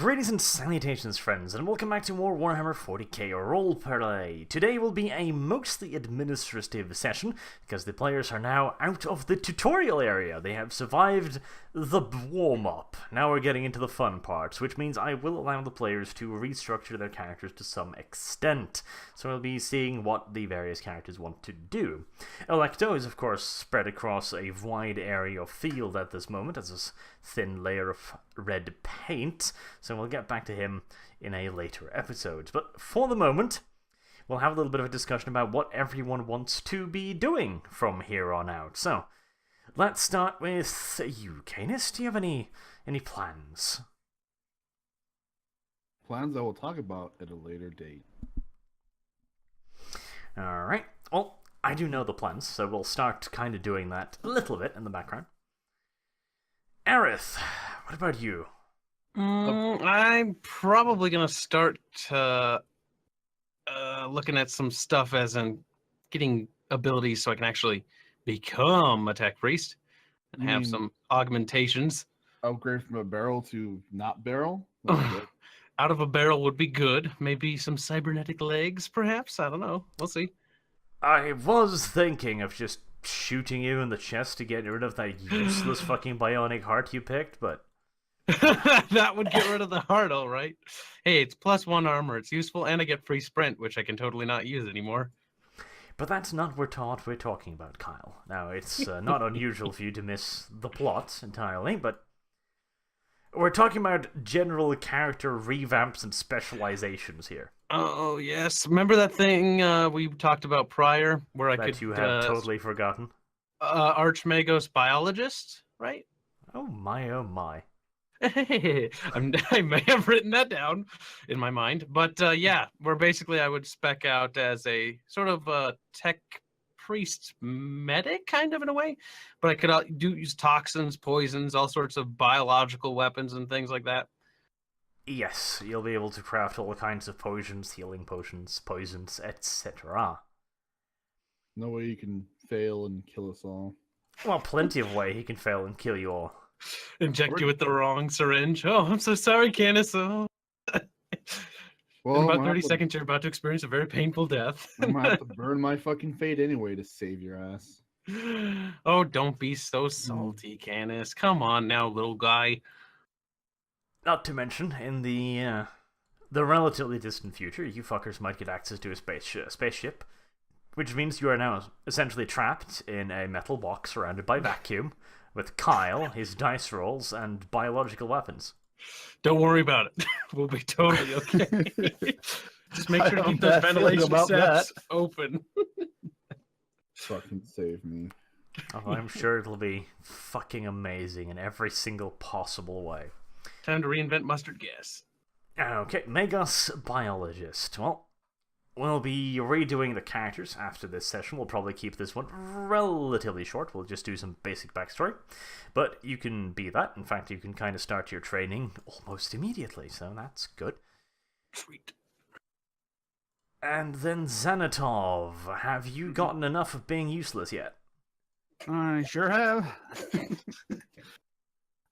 Greetings and salutations, friends, and welcome back to more Warhammer 40k roleplay. Today will be a mostly administrative session, because the players are now out of the tutorial area. They have survived the warm-up. Now we're getting into the fun parts, which means I will allow the players to restructure their characters to some extent. So we'll be seeing what the various characters want to do. Electo is, of course, spread across a wide area of field at this moment, as this thin layer of red paint. So we'll get back to him in a later episode. But for the moment, we'll have a little bit of a discussion about what everyone wants to be doing from here on out. So, let's start with you, Canis. Do you have any plans? Plans I will talk about at a later date. Alright. Well, I do know the plans, so we'll start kind of doing that a little bit in the background. Aerith, what about you? I'm probably going to start looking at some stuff as in getting abilities so I can actually become a tech priest and have some augmentations. Upgrade from a barrel to not barrel? Out of a barrel would be good. Maybe some cybernetic legs, perhaps? I don't know. We'll see. I was thinking of just shooting you in the chest to get rid of that useless fucking bionic heart you picked, but... That would get rid of the heart, all right. Hey, it's +1 armor. It's useful, and I get free sprint, which I can totally not use anymore. But that's not what we're talking about, Kyle. Now, it's not unusual for you to miss the plot entirely, but we're talking about general character revamps and specializations here. Oh, yes. Remember that thing we talked about prior, where I could... That you have totally forgotten? Archmagos biologist, right? Oh my, oh my. I may have written that down in my mind, but yeah, where basically I would spec out as a sort of tech priest medic, kind of in a way, but I could use toxins, poisons, all sorts of biological weapons and things like that. Yes, you'll be able to craft all kinds of potions, healing potions, poisons, etc. No way you can fail and kill us all. Well, plenty of way he can fail and kill you all. Inject you with the wrong syringe. Oh, I'm so sorry, Canis. Oh. Well, in about 30 seconds, you're about to experience a very painful death. I'm gonna have to burn my fucking fate anyway to save your ass. Oh, don't be so salty, Canis. Come on now, little guy. Not to mention, in the relatively distant future, you fuckers might get access to a spaceship, which means you are now essentially trapped in a metal box surrounded by vacuum, with Kyle, his dice rolls, and biological weapons. Don't worry about it. We'll be totally okay. Just make sure to keep those ventilation shafts open. Fucking save me. Oh, I'm sure it'll be fucking amazing in every single possible way. Time to reinvent mustard gas. Okay, Megos Biologist. Well, we'll be redoing the characters after this session. We'll probably keep this one relatively short. We'll just do some basic backstory. But you can be that. In fact, you can kind of start your training almost immediately, so that's good. Sweet. And then Xanatov. Have you gotten enough of being useless yet? I sure have.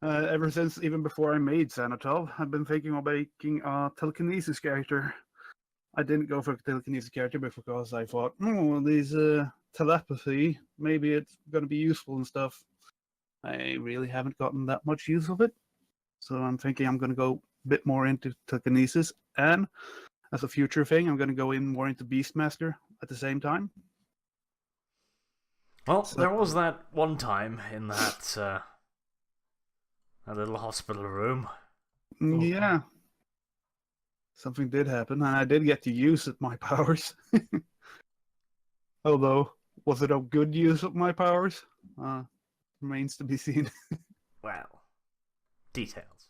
Ever since, even before I made Xanatov, I've been thinking of making a telekinesis character. I didn't go for a telekinesis character because I thought, these telepathy, maybe it's going to be useful and stuff. I really haven't gotten that much use of it. So I'm thinking I'm going to go a bit more into telekinesis. And as a future thing, I'm going to go in more into Beastmaster at the same time. Well, there was that one time in that little hospital room. Yeah. Something did happen, and I did get to use my powers. Although, was it a good use of my powers? Remains to be seen. Well, details.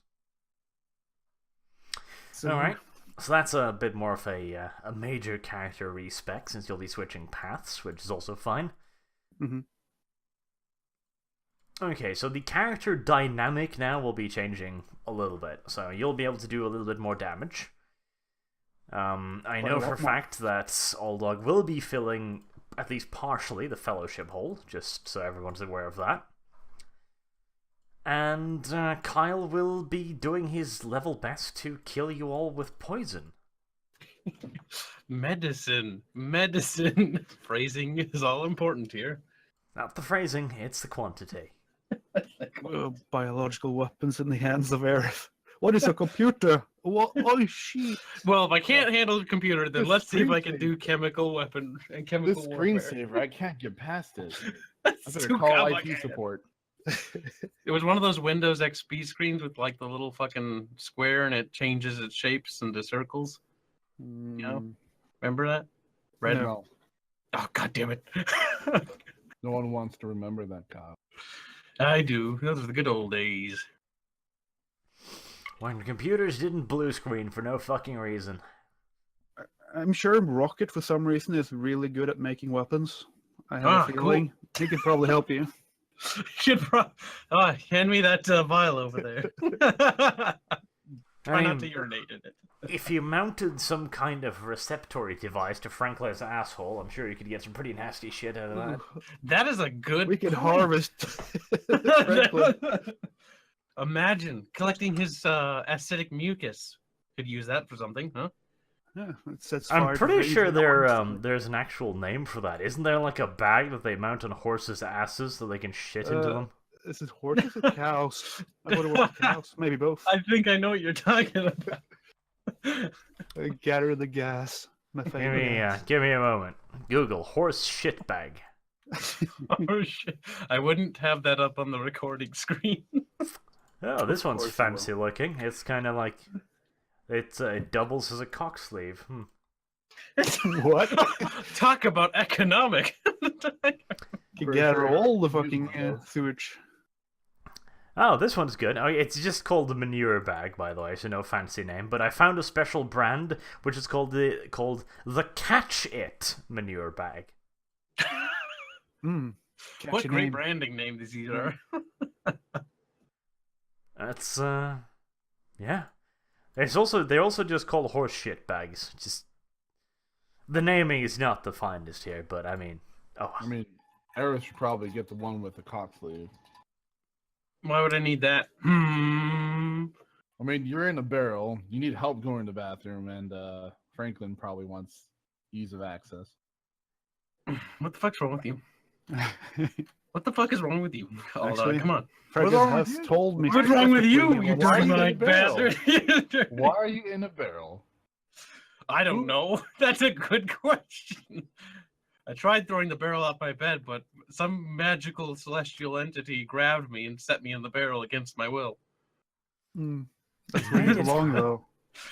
So, Alright, so that's a bit more of a major character respec, since you'll be switching paths, which is also fine. Mm-hmm. Okay, so the character dynamic now will be changing a little bit, so you'll be able to do a little bit more damage. I know for a fact that Aldog will be filling at least partially the fellowship hole, just so everyone's aware of that. And Kyle will be doing his level best to kill you all with poison. Medicine. Phrasing is all important here. Not the phrasing, it's the quantity. Biological weapons in the hands of Aerith. What is a computer? What? Oh, she. Well, if I can't handle the computer, then This let's see if I can screensaver. do chemical weapon and This chemical warfare. screensaver, I can't get past it. That's I better too call complicated. IT support. It was one of those Windows XP screens with like the little fucking square and it changes its shapes into circles. know? Remember that? Red? No, Oh, god damn it. no one wants to remember that, Kyle. I do. Those were the good old days. When computers didn't blue screen for no fucking reason. I'm sure Rocket, for some reason, is really good at making weapons. I have a Cool. feeling he could probably help you. Hand me that vial over there. Try not to urinate in it. If you mounted some kind of receptory device to Franklin's asshole, I'm sure you could get some pretty nasty shit out of that. That is a good We could point. harvest. Franklin. Imagine collecting his acidic mucus. Could use that for something, huh? Yeah, it sets I'm fire to pretty things sure and arms. there's an actual name for that. Isn't there like a bag that they mount on horses' asses so they can shit into them? Is it horses or cows? I thought it was cows. Maybe both. I think I know what you're talking about. Gather the gas. My favorite. Give me a moment. Google horse shit bag. Oh shit! I wouldn't have that up on the recording screen. Oh, this one's course you fancy looking. It's kind of like it doubles as a cock sleeve. What? Talk about economic. You gather all the fucking sewage. Oh, this one's good. Oh, it's just called the manure bag, by the way, so no fancy name. But I found a special brand which is called the Catch It manure bag. What great branding name these are. That's yeah. They're also just called horse shit bags. Just the naming is not the finest here, but I mean, Eris should probably get the one with the cock sleeve. Why would I need that? I mean, you're in a barrel. You need help going to the bathroom, and Franklin probably wants ease of access. What the fuck's wrong with you? What the fuck is wrong with you? Actually, Come on. Fergus wrong has with you? told me. What's wrong with you, Why you are you in a demonic bastard? Why are you in a barrel? I don't know. That's a good question. I tried throwing the barrel out my bed, but some magical celestial entity grabbed me and set me in the barrel against my will. That's where you belong, though.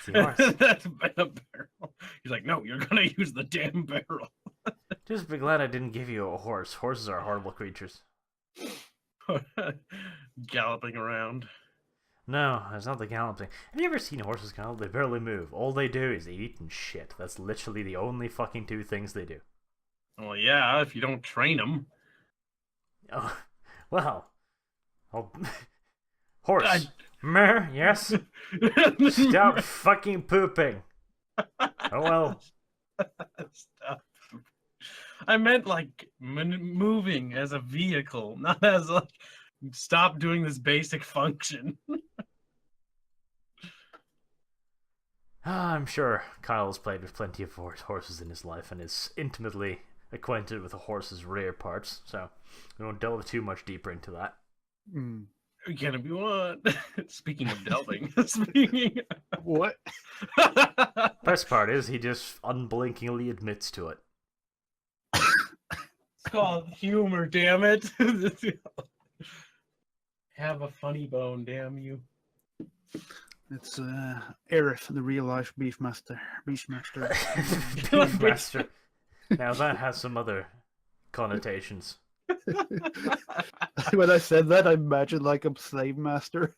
That's been a barrel. He's like, no, you're gonna use the damn barrel. Just be glad I didn't give you a horse. Horses are horrible creatures. Galloping around. No, it's not the galloping. Have you ever seen horses gallop? They barely move. All they do is eat and shit. That's literally the only fucking two things they do. Well, yeah, if you don't train them. Oh, well. Oh, horse. Mer, yes? Stop fucking pooping. Oh well. Stop. I meant like moving as a vehicle, not as like stop doing this basic function. I'm sure Kyle's played with plenty of horses in his life and is intimately acquainted with a horse's rear parts, so we won't delve too much deeper into that. Can it be one? Speaking of delving, What? Best part is he just unblinkingly admits to it. It's called humor, damn it. Have a funny bone, damn you. It's Aerith, the real life Beefmaster. Beastmaster. Beastmaster. Now that has some other connotations. When I said that, I imagined like a slave master.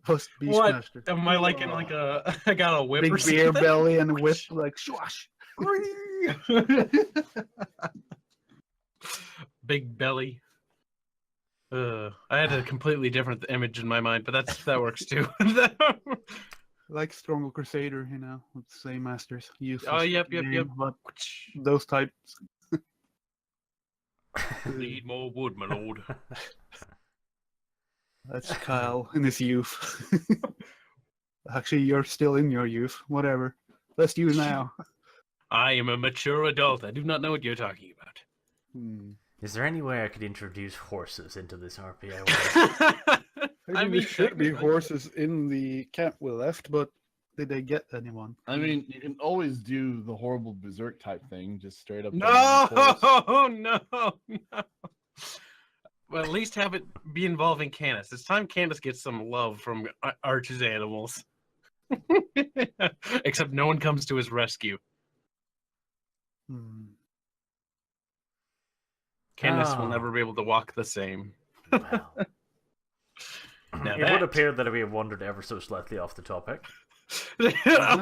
Plus Beastmaster. What? Am I like in like a? I got a whip or Big beer something? belly and whip like swash. Big belly. I had a completely different image in my mind, but that works too. Like Stronghold Crusader, you know, with slave masters. Useless Oh, yep. name, but those types. Need more wood, my lord. That's Kyle in his youth. Actually, you're still in your youth. Whatever. That's you now. I am a mature adult. I do not know what you're talking about. Is there any way I could introduce horses into this RP? I wonder? Maybe there should be horses in the camp we left, but did they get anyone? I mean, you can always do the horrible berserk type thing, just straight up. No, no. Well, at least have it be involving Candace. It's time Candace gets some love from Arch's animals. Except no one comes to his rescue. Candace will never be able to walk the same. Well, Now it would appear that we have wandered ever so slightly off the topic. a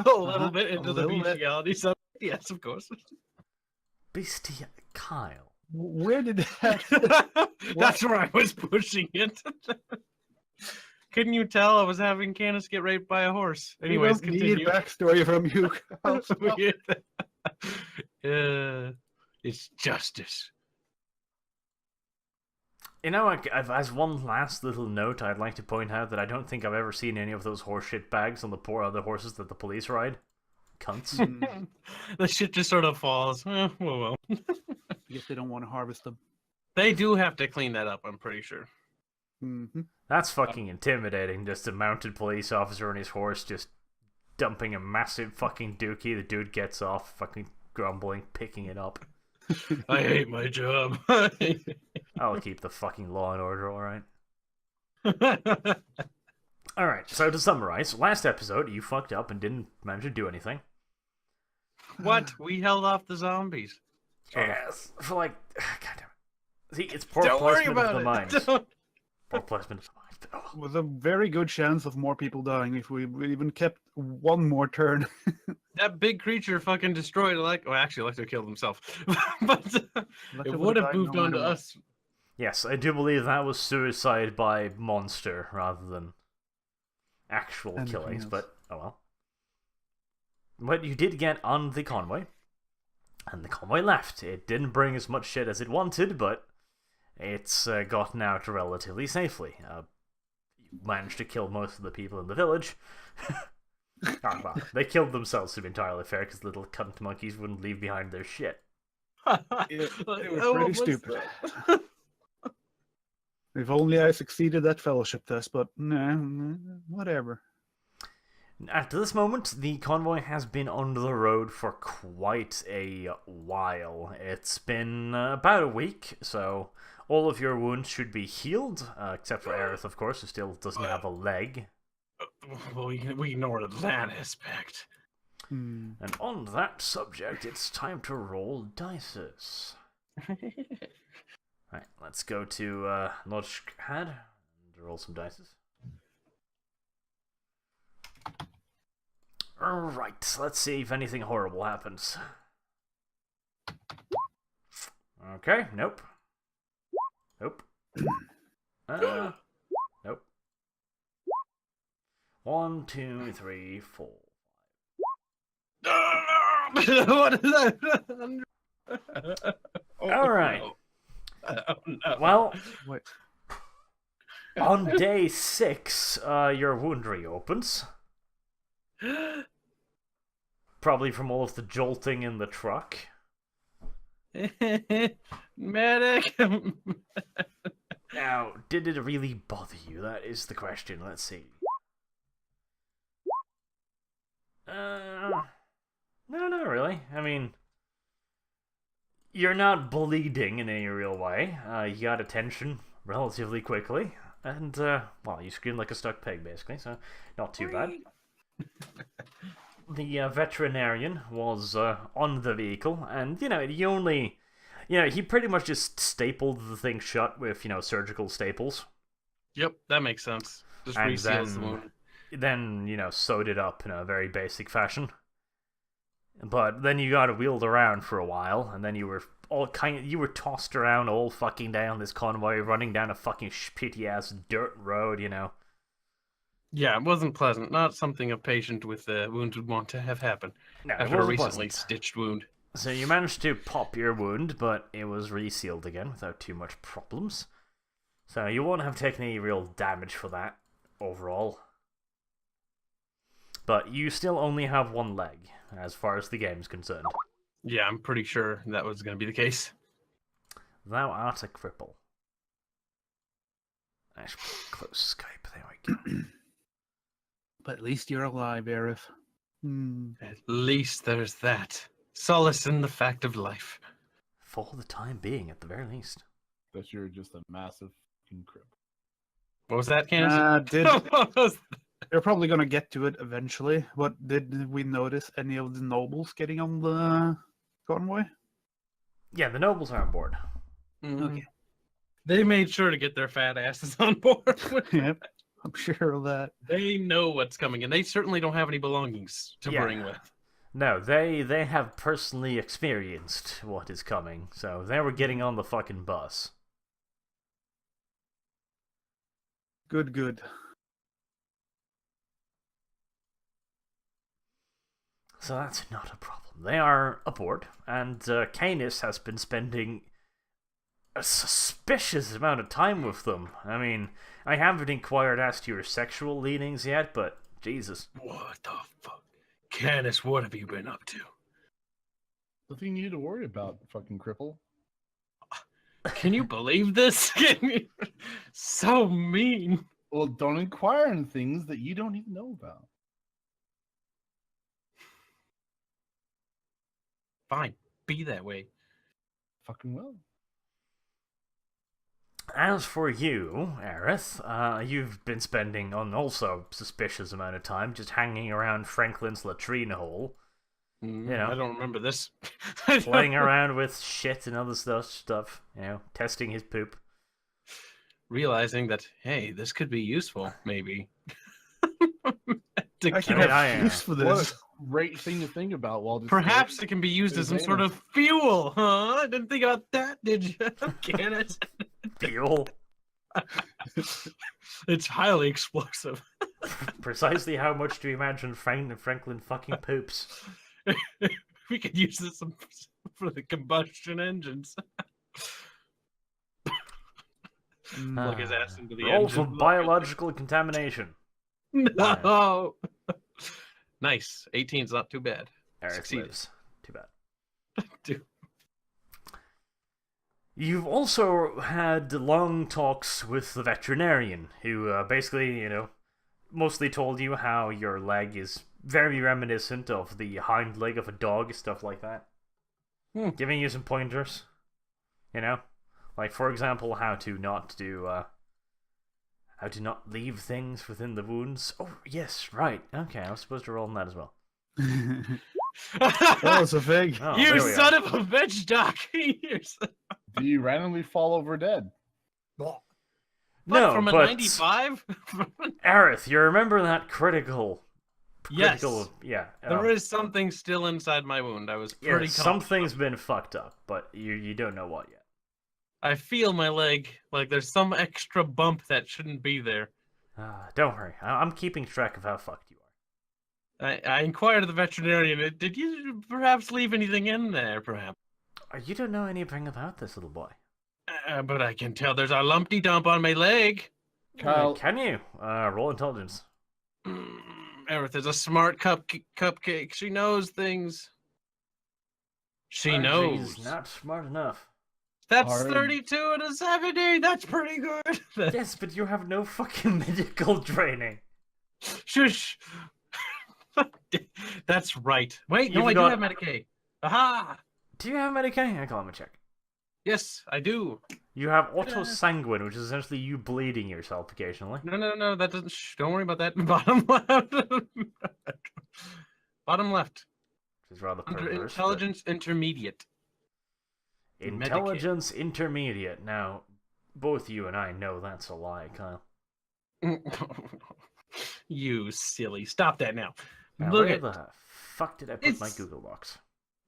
little bit into a the little bit. bestiality subject. Yes, of course. Beastie Kyle. Where did that? That's where I was pushing it. Couldn't you tell I was having Candace get raped by a horse? Anyways, we don't continue. need backstory from you. Kyle. It's justice. You know, as one last little note, I'd like to point out that I don't think I've ever seen any of those horse shit bags on the poor other horses that the police ride. Cunts. The shit just sort of falls. Well. I guess they don't want to harvest them. They do have to clean that up, I'm pretty sure. That's fucking intimidating, just a mounted police officer on his horse just dumping a massive fucking dookie. The dude gets off, fucking grumbling, picking it up. I hate my job. I'll keep the fucking law and order, alright? Alright, so to summarize, last episode you fucked up and didn't manage to do anything. What? We held off the zombies. Yes, for like, goddamn it. See, it's poor Don't worry placement of about the it. minds. Don't- Poor placement of the minds. Oh. With a very good chance of more people dying if we even kept one more turn. That big creature fucking destroyed actually Electro killed himself. But Electro it would've would have died moved no on to matter what. us. Yes, I do believe that was suicide by monster rather than actual Anything killings, else. but oh well. But you did get on the convoy, and the convoy left. It didn't bring as much shit as it wanted, but it's gotten out relatively safely. You managed to kill most of the people in the village. Well, they killed themselves, to be entirely fair, because little cunt monkeys wouldn't leave behind their shit. It Like, was oh, pretty what's stupid. that? If only I succeeded that fellowship test, but nah, whatever. At this moment, the convoy has been on the road for quite a while. It's been about a week, so all of your wounds should be healed, except for Aerith, of course, who still doesn't have a leg. Well, we ignored that aspect. Hmm. And on that subject, it's time to roll dices. Right, let's go to Lodgehad and roll some dices. Alright, let's see if anything horrible happens. Okay, nope. Nope. Nope. 1, 2, 3, 4. What is that? Alright. Oh, no. Well, Wait. on day 6, your wound reopens. Probably from all of the jolting in the truck. Medic. Now, did it really bother you? That is the question. Let's see. No, not really. I mean, you're not bleeding in any real way. You got attention relatively quickly. And, well, you screamed like a stuck pig, basically, so not too bad. The veterinarian was on the vehicle, and, he pretty much just stapled the thing shut with, surgical staples. Yep, that makes sense. Just And reseals the wound. then, sewed it up in a very basic fashion. But then you got wheeled around for a while, and then you were tossed around all fucking day on this convoy, running down a fucking shitty-ass dirt road, Yeah, it wasn't pleasant. Not something a patient with wounds would want to have happen No, it after a wasn't recently pleasant. stitched wound. So you managed to pop your wound, but it was resealed again without too much problems. So you won't have taken any real damage for that overall. But you still only have one leg, as far as the game's concerned. Yeah, I'm pretty sure that was going to be the case. Thou art a cripple. Nice close Skype, there we go. But at least you're alive, Aerith. At least there's that. Solace in the fact of life. For the time being, at the very least. That you're just a massive fucking crib. What was that, Candace? They're probably gonna get to it eventually. But did we notice any of the nobles getting on the convoy? Yeah, the nobles are on board. Okay. They made sure to get their fat asses on board. Yep, I'm sure of that. They know what's coming, and they certainly don't have any belongings to Yeah. bring with. No, they have personally experienced what is coming, so they were getting on the fucking bus. Good. So that's not a problem. They are aboard, and Canis has been spending a suspicious amount of time with them. I mean, I haven't inquired as to your sexual leanings yet, but Jesus. What the fuck? Candace, what have you been up to? Nothing you need to worry about, fucking cripple. Can you believe this? So mean. Well, don't inquire in things that you don't even know about. Fine, be that way. Fucking well. As for you, Aerith, you've been spending an also suspicious amount of time just hanging around Franklin's latrine hole, know. I don't remember this. playing around with shit and other stuff, testing his poop. Realizing that, hey, this could be useful, maybe. I can mean, have use for What this. a great thing to think about while just Perhaps it can be used as some sort of fuel, huh? I didn't think about that, did you? Can it? Fuel. It's highly explosive. Precisely how much do you imagine Franklin fucking poops? We could use this for the combustion engines. Plug his ass into the Roll for engine. biological contamination. No. Nice. 18's not too bad. Aerith Succeeded. lives. Too bad. Dude. You've also had long talks with the veterinarian, who basically, mostly told you how your leg is very reminiscent of the hind leg of a dog, stuff like that. Giving you some pointers, like for example, how to not leave things within the wounds. Oh yes, right. Okay, I was supposed to roll on that as well. That was a fig. Oh, You there we son are. of a bitch, Doc. Do you randomly fall over dead? No, from a but 95? Aerith, you remember that critical? Yes. Yeah. There is something still inside my wound. I was pretty confident. Something's been fucked up, but you don't know what yet. I feel my leg like there's some extra bump that shouldn't be there. Don't worry, I'm keeping track of how fucked you are. I inquired of the veterinarian. Did you perhaps leave anything in there, perhaps? You don't know anything about this little boy. But I can tell there's a lumpty dump on my leg. Kyle, Can you? Roll intelligence. Aerith is a smart cupcake. She knows things. She knows. She's not smart enough. That's Hard. 32 and a 70. That's pretty good. Yes, but you have no fucking medical training. Shush. That's right. Wait, no, You I do forgot- have Medicaid. Aha! Do you have Medicaid? I let me check. Yes, I do. You have autosanguine, which is essentially you bleeding yourself occasionally. No, that doesn't. Don't worry about that. Bottom left. Bottom left. Which is rather Under perverse. intelligence intermediate. but Intelligence intermediate. Now, both you and I know that's a lie, Kyle. You silly. Stop that now. Now, Look where at. the fuck did I put my It's- Google Docs?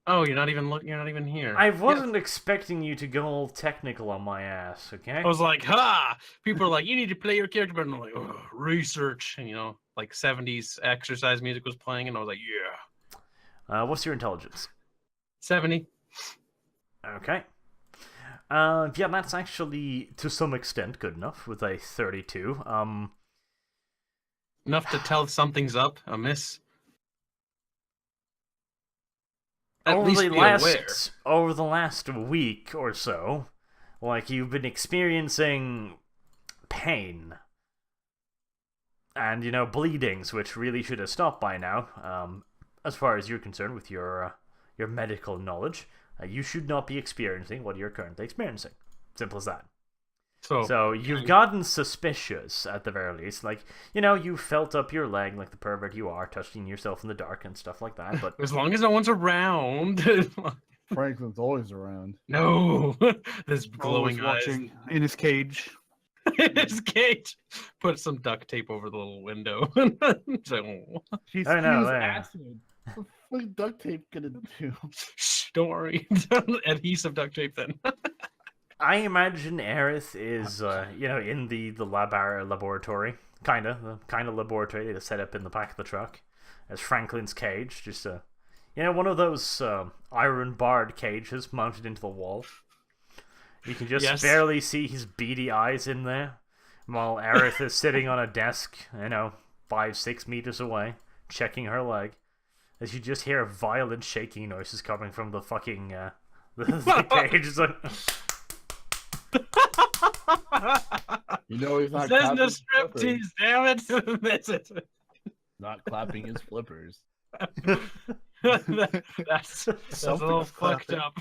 Oh, you're not even looking. You're not even here. I wasn't expecting you to go all technical on my ass, okay? I was like, ha! People are like, you need to play your character better. And I'm like, "Ugh, research. And, like 70s exercise music was playing, and I was like, yeah. What's your intelligence? 70. Okay. Yeah, that's actually to some extent good enough with a 32. Enough to tell something's up, amiss. At least be aware. Over the last week or so, like, you've been experiencing pain and, bleedings, which really should have stopped by now. As far as you're concerned with your medical knowledge, you should not be experiencing what you're currently experiencing. Simple as that. So you've gotten suspicious, at the very least. Like, you felt up your leg like the pervert you are, touching yourself in the dark and stuff like that. But as long as no one's around. Franklin's always around. No, this glowing Always watching in his cage. in his cage. Put some duct tape over the little window. So, She's I know, used yeah. acid. What duct tape gonna do? shh, don't worry. Adhesive duct tape then. I imagine Aerith is, in the laboratory, the kind of laboratory that's set up in the back of the truck, as Franklin's cage, just one of those iron barred cages mounted into the wall. You can just barely see his beady eyes in there, while Aerith is sitting on a desk, 5-6 meters away, checking her leg, as you just hear violent shaking noises coming from the fucking the cage. It's like... He's not Says clapping no his flippers. striptease, damn it. That's it. Not clapping his flippers. That's a little fucked up.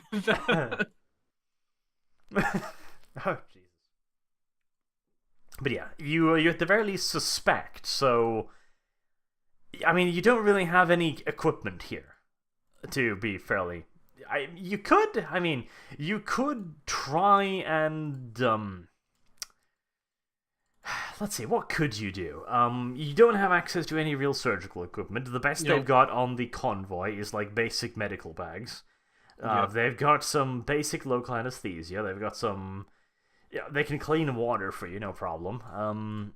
Oh, Jesus. But yeah, you at the very least suspect, so... I mean, you don't really have any equipment here, to be fairly... You could try and, let's see, what could you do? You don't have access to any real surgical equipment. The best they've got on the convoy is, like, basic medical bags. They've got some basic local anesthesia. They've got some... Yeah, they can clean water for you, no problem.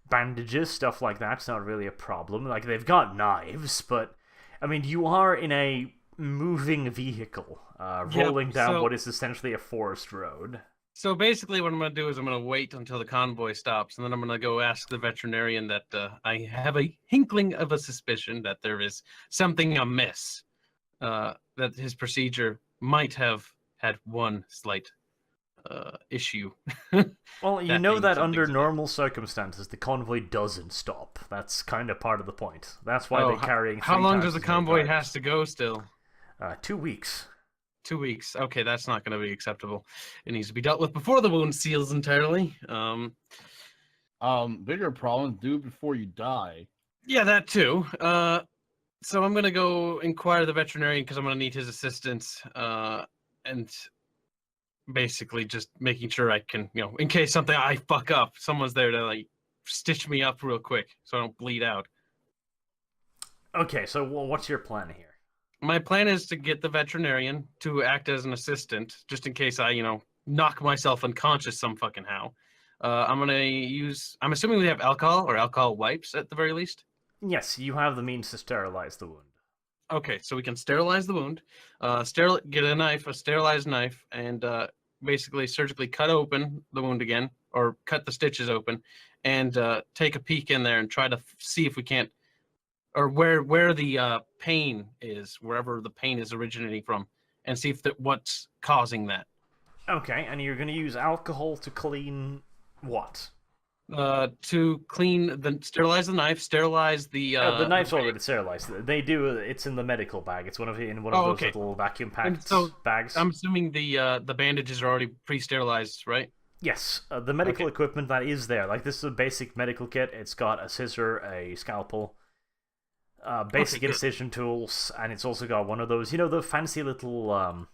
Bandages, stuff like that's not really a problem. Like, they've got knives, but... I mean, you are in a moving vehicle, rolling down what is essentially a forest road. So basically what I'm going to do is I'm going to wait until the convoy stops, and then I'm going to go ask the veterinarian that I have a inkling of a suspicion that there is something amiss, that his procedure might have had one slight issue. Well, you know that under normal circumstances, the convoy doesn't stop. That's kind of part of the point. That's why they're carrying... How long does the convoy has to go still? 2 weeks. 2 weeks. Okay, that's not going to be acceptable. It needs to be dealt with before the wound seals entirely. Bigger problem, do it before you die. Yeah, that too. So I'm going to go inquire the veterinarian because I'm going to need his assistance. And basically just making sure I can, in case something I fuck up, someone's there to, like, stitch me up real quick so I don't bleed out. Okay, so what's your plan here? My plan is to get the veterinarian to act as an assistant, just in case I, knock myself unconscious some fucking how. I'm assuming we have alcohol or alcohol wipes at the very least. Yes, you have the means to sterilize the wound. Okay, so we can sterilize the wound, get a sterilized knife, and basically surgically cut open the wound again, or cut the stitches open, and take a peek in there and try to see if we can't, or where the pain is, wherever the pain is originating from, and see if what's causing that. Okay, and you're going to use alcohol to clean what? To sterilize the knife, sterilize the... the knife's already sterilized. They do, it's in the medical bag. It's in one of those little vacuum packed bags. I'm assuming the bandages are already pre-sterilized, right? Yes, the medical equipment that is there. Like, this is a basic medical kit. It's got a scissor, a scalpel, basic incision tools, and it's also got one of those, the fancy little...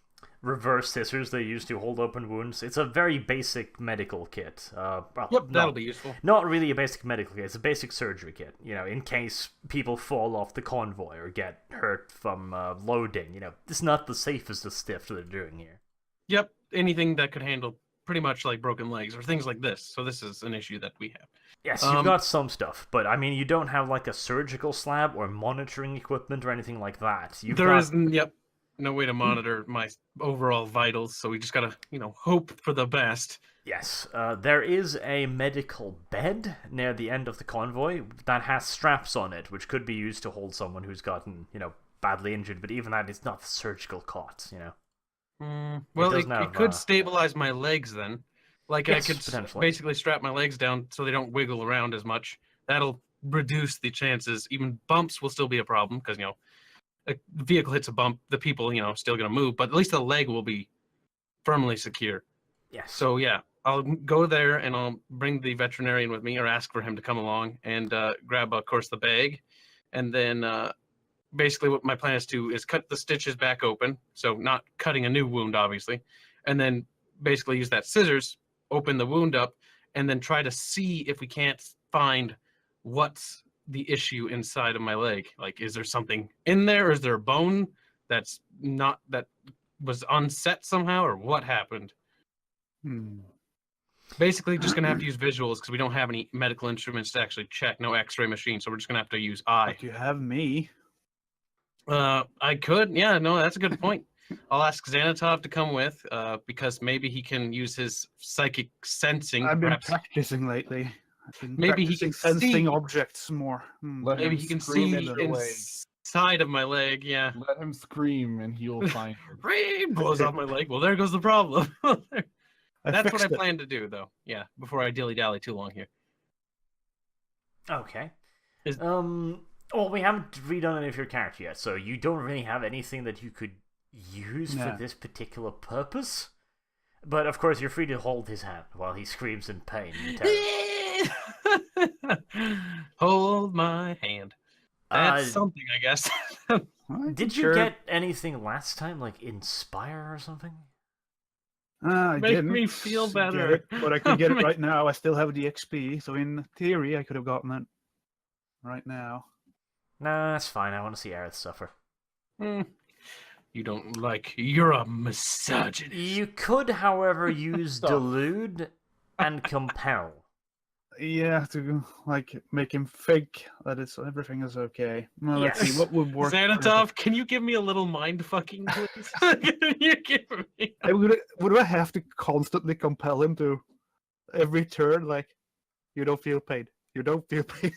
reverse scissors they use to hold open wounds. It's a very basic medical kit. That'll be useful. Not really a basic medical kit. It's a basic surgery kit. In case people fall off the convoy or get hurt from loading. It's not the safest of stuff they're doing here. Yep, anything that could handle pretty much like broken legs or things like this. So this is an issue that we have. Yes, you've got some stuff, but I mean, you don't have like a surgical slab or monitoring equipment or anything like that. Yep. no way to monitor my overall vitals, so we just gotta, hope for the best. Yes, there is a medical bed near the end of the convoy that has straps on it, which could be used to hold someone who's gotten, badly injured, but even that is not surgical cots. Well, doesn't it have, could stabilize my legs then. Like I Yes, could potentially. basically strap my legs down so they don't wiggle around as much. That'll reduce the chances. Even bumps will still be a problem because, a vehicle hits a bump, the people, still gonna move, but at least the leg will be firmly secure. Yes. So yeah, I'll go there and I'll bring the veterinarian with me or ask for him to come along and grab, of course, the bag. And then basically what my plan is cut the stitches back open. So not cutting a new wound, obviously. And then basically use that scissors, open the wound up, and then try to see if we can't find what's the issue inside of my leg. Like, is there something in there? Or is there a bone that was unset somehow, or what happened? Basically, just gonna have to use visuals because we don't have any medical instruments to actually check. No X-ray machine, so we're just gonna have to use eye. But you have me. I could, yeah, no, that's a good point. I'll ask Xanatov to come with, because maybe he can use his psychic sensing. I've been Perhaps practicing lately. I've been Maybe he practicing can sensing see. objects more. Let Maybe him he can scream see in their way. inside of my leg. Yeah, Let him scream, and he'll find it. blows off my leg. Well, there goes the problem. That's what I fixed it. plan to do, though. Yeah, before I dilly dally too long here. Okay. Is- Well, we haven't redone any of your character yet, so you don't really have anything that you could use for No. this particular purpose. But of course, you're free to hold his hand while he screams in pain and terror. Hold my hand. That's Uh, something, I guess. Did you get anything last time, like Inspire or something? I Make didn't me feel get better. it, but I could get it right now. I still have the XP, so in theory, I could have gotten it right now. Nah, that's fine. I want to see Aerith suffer. You don't like. You're a misogynist. You could, however, use Stop. Delude and Compel. Yeah, to make him think that everything is okay. Well, let's Yes. see what would work. Xanatov, can you give me a little mind fucking, please? Can you give me? Would I have to constantly compel him to every turn? Like, you don't feel pain. You don't feel pain.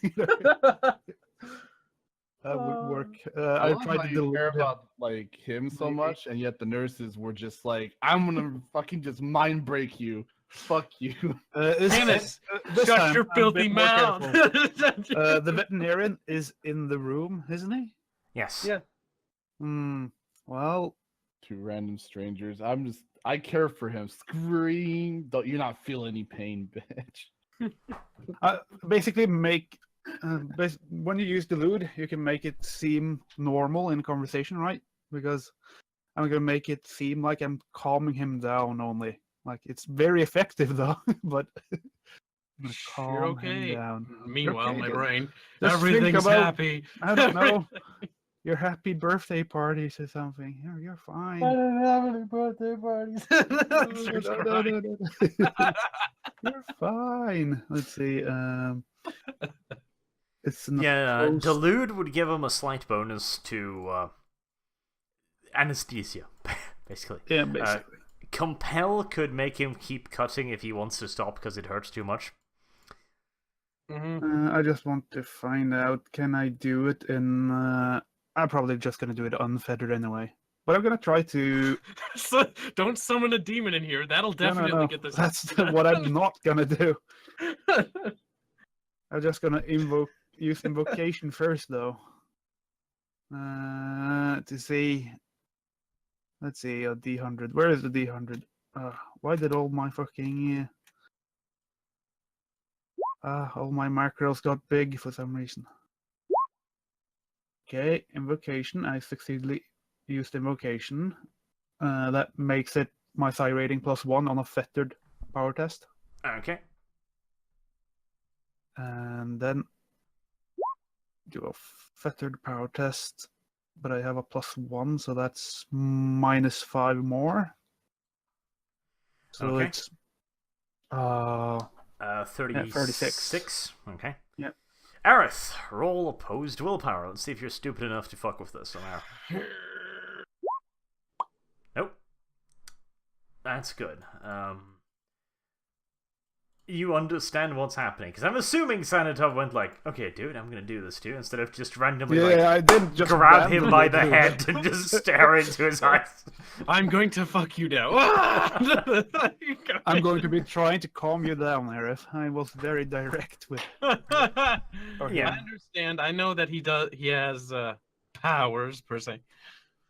That would work. I I love tried how to you care delude him. about him so Maybe. much, and yet the nurses were just like, "I'm gonna fucking just mind break you. Fuck you." Dennis, this shut time, your I'm a filthy bit more mouth. careful. The veterinarian is in the room, isn't he? Yes. Yeah. Well, To random strangers, I care for him. Scream! Don't you not feel any pain, bitch? basically when you use delude, you can make it seem normal in conversation, right? Because I'm gonna make it seem like I'm calming him down only. Like, it's very effective though, but I'm gonna calm You're him okay. down. Meanwhile, okay, my just- brain, just think everything's about- happy. I don't know. Your happy birthday parties or something. You're fine. don't have any birthday parties. Starts No, crying. no. You're fine. Let's see. It's not Yeah, close. Delude would give him a slight bonus to anesthesia, basically. Yeah, basically. Compel could make him keep cutting if he wants to stop because it hurts too much. I just want to find out, can I do it in... I'm probably just going to do it unfettered anyway. But I'm going to try to... So, don't summon a demon in here. That'll definitely No. get this. That's what I'm not going to do. I'm just going to use invocation first, though. To see... Let's see, a D100. Where is the D100? Why did all my fucking... all my macros got big for some reason. Okay, invocation. I successfully used invocation. That makes it my psi rating +1 on a fettered power test. Okay. And then do a fettered power test. But I have a +1, so that's -5 more. So Okay. it's 36. 36. Okay. Yep. Aerith, roll opposed willpower. Let's see if you're stupid enough to fuck with this somehow. That's good. You understand what's happening. Because I'm assuming Sanatov went like, okay, dude, I'm going to do this too, instead of just randomly I didn't just grab him by the randomly do head and just stare into his eyes. I'm going to fuck you now. I'm going to be trying to calm you down, Aerith. I was very direct with. I Yeah. understand. I know that he has powers per se.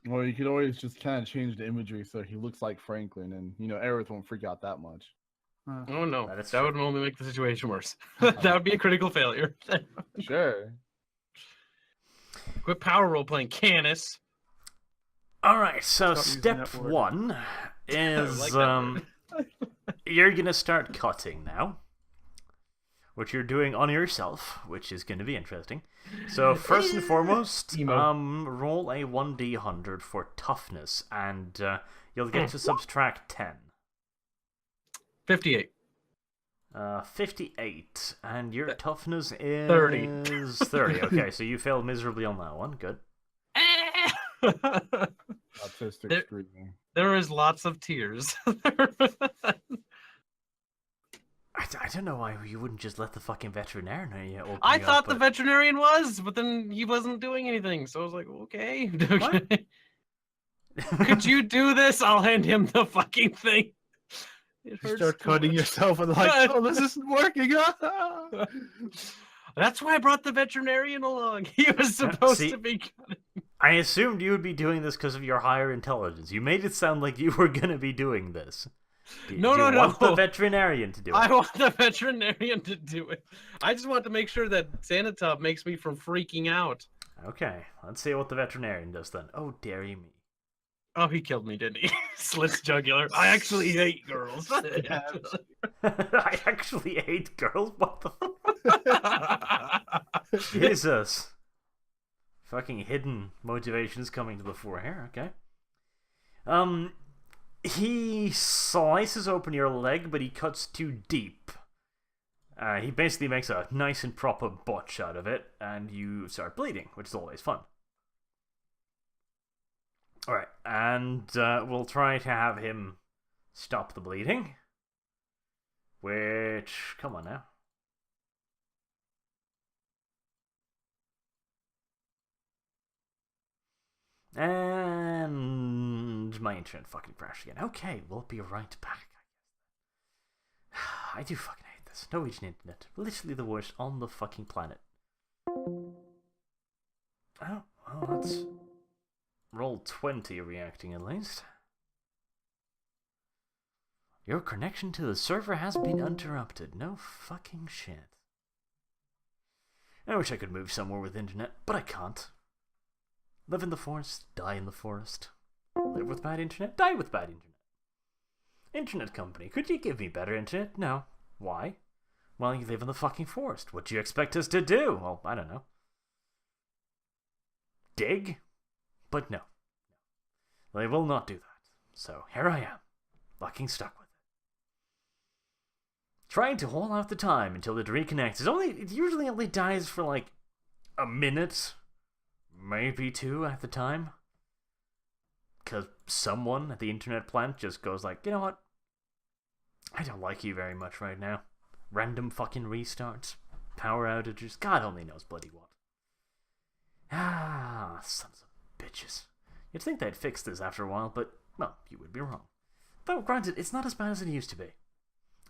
Well, you could always just kind of change the imagery so he looks like Franklin, and Aerith won't freak out that much. Oh no, That is that true. would only make the situation worse. That would be a critical failure. Sure. Quit power role playing, Canis. Alright, so Stop using step that word. 1 is like that word. you're going to start cutting now. Which you're doing on yourself, which is going to be interesting. So first and foremost, Emo. roll a 1d100 for toughness, and you'll get to subtract 10. 58. 58, and your toughness is 30. 30. Okay, so you failed miserably on that one. Good. Autistic There- screaming. There is lots of tears. I don't know why you wouldn't just let the fucking veterinarian open I you thought up, the but- veterinarian was, but then he wasn't doing anything. So I was like, okay. What? Could you do this? I'll hand him the fucking thing. It You hurts start too cutting much. yourself and like, oh, this isn't working. That's why I brought the veterinarian along. He was supposed see- to be cutting. I assumed you would be doing this because of your higher intelligence. You made it sound like you were going to be doing this. Do No, you no, want the no. veterinarian to do it? I want the veterinarian to do it. I just want to make sure that Sanatop makes me from freaking out. Okay, let's see what the veterinarian does then. Oh, dearie me. Oh, he killed me, didn't he? Slits jugular. I actually hate girls. I actually hate girls. What the Jesus. Fucking hidden motivations coming to the fore here, okay. He slices open your leg, but he cuts too deep. He basically makes a nice and proper botch out of it, and you start bleeding, which is always fun. Alright, and we'll try to have him stop the bleeding. Which, come on now. And my internet fucking crashed again. Okay, we'll be right back. I do fucking hate this. Norwegian internet. Literally the worst on the fucking planet. Oh, well, that's... Roll 20 reacting at least. Your connection to the server has been interrupted. No fucking shit. I wish I could move somewhere with internet, but I can't. Live in the forest, die in the forest. Live with bad internet, die with bad internet. Internet company, could you give me better internet? No. Why? Well, you live in the fucking forest. What do you expect us to do? Well, I don't know. Dig? But no. They will not do that. So here I am, fucking stuck with it. Trying to hold out the time until it reconnects. It usually only dies for like a minute, maybe 2 at the time. Because someone at the internet plant just goes like, you know what? I don't like you very much right now. Random fucking restarts, power outages, God only knows bloody what. Ah, sons of bitches. You'd think they'd fix this after a while, but, well, you would be wrong. Though, granted, it's not as bad as it used to be.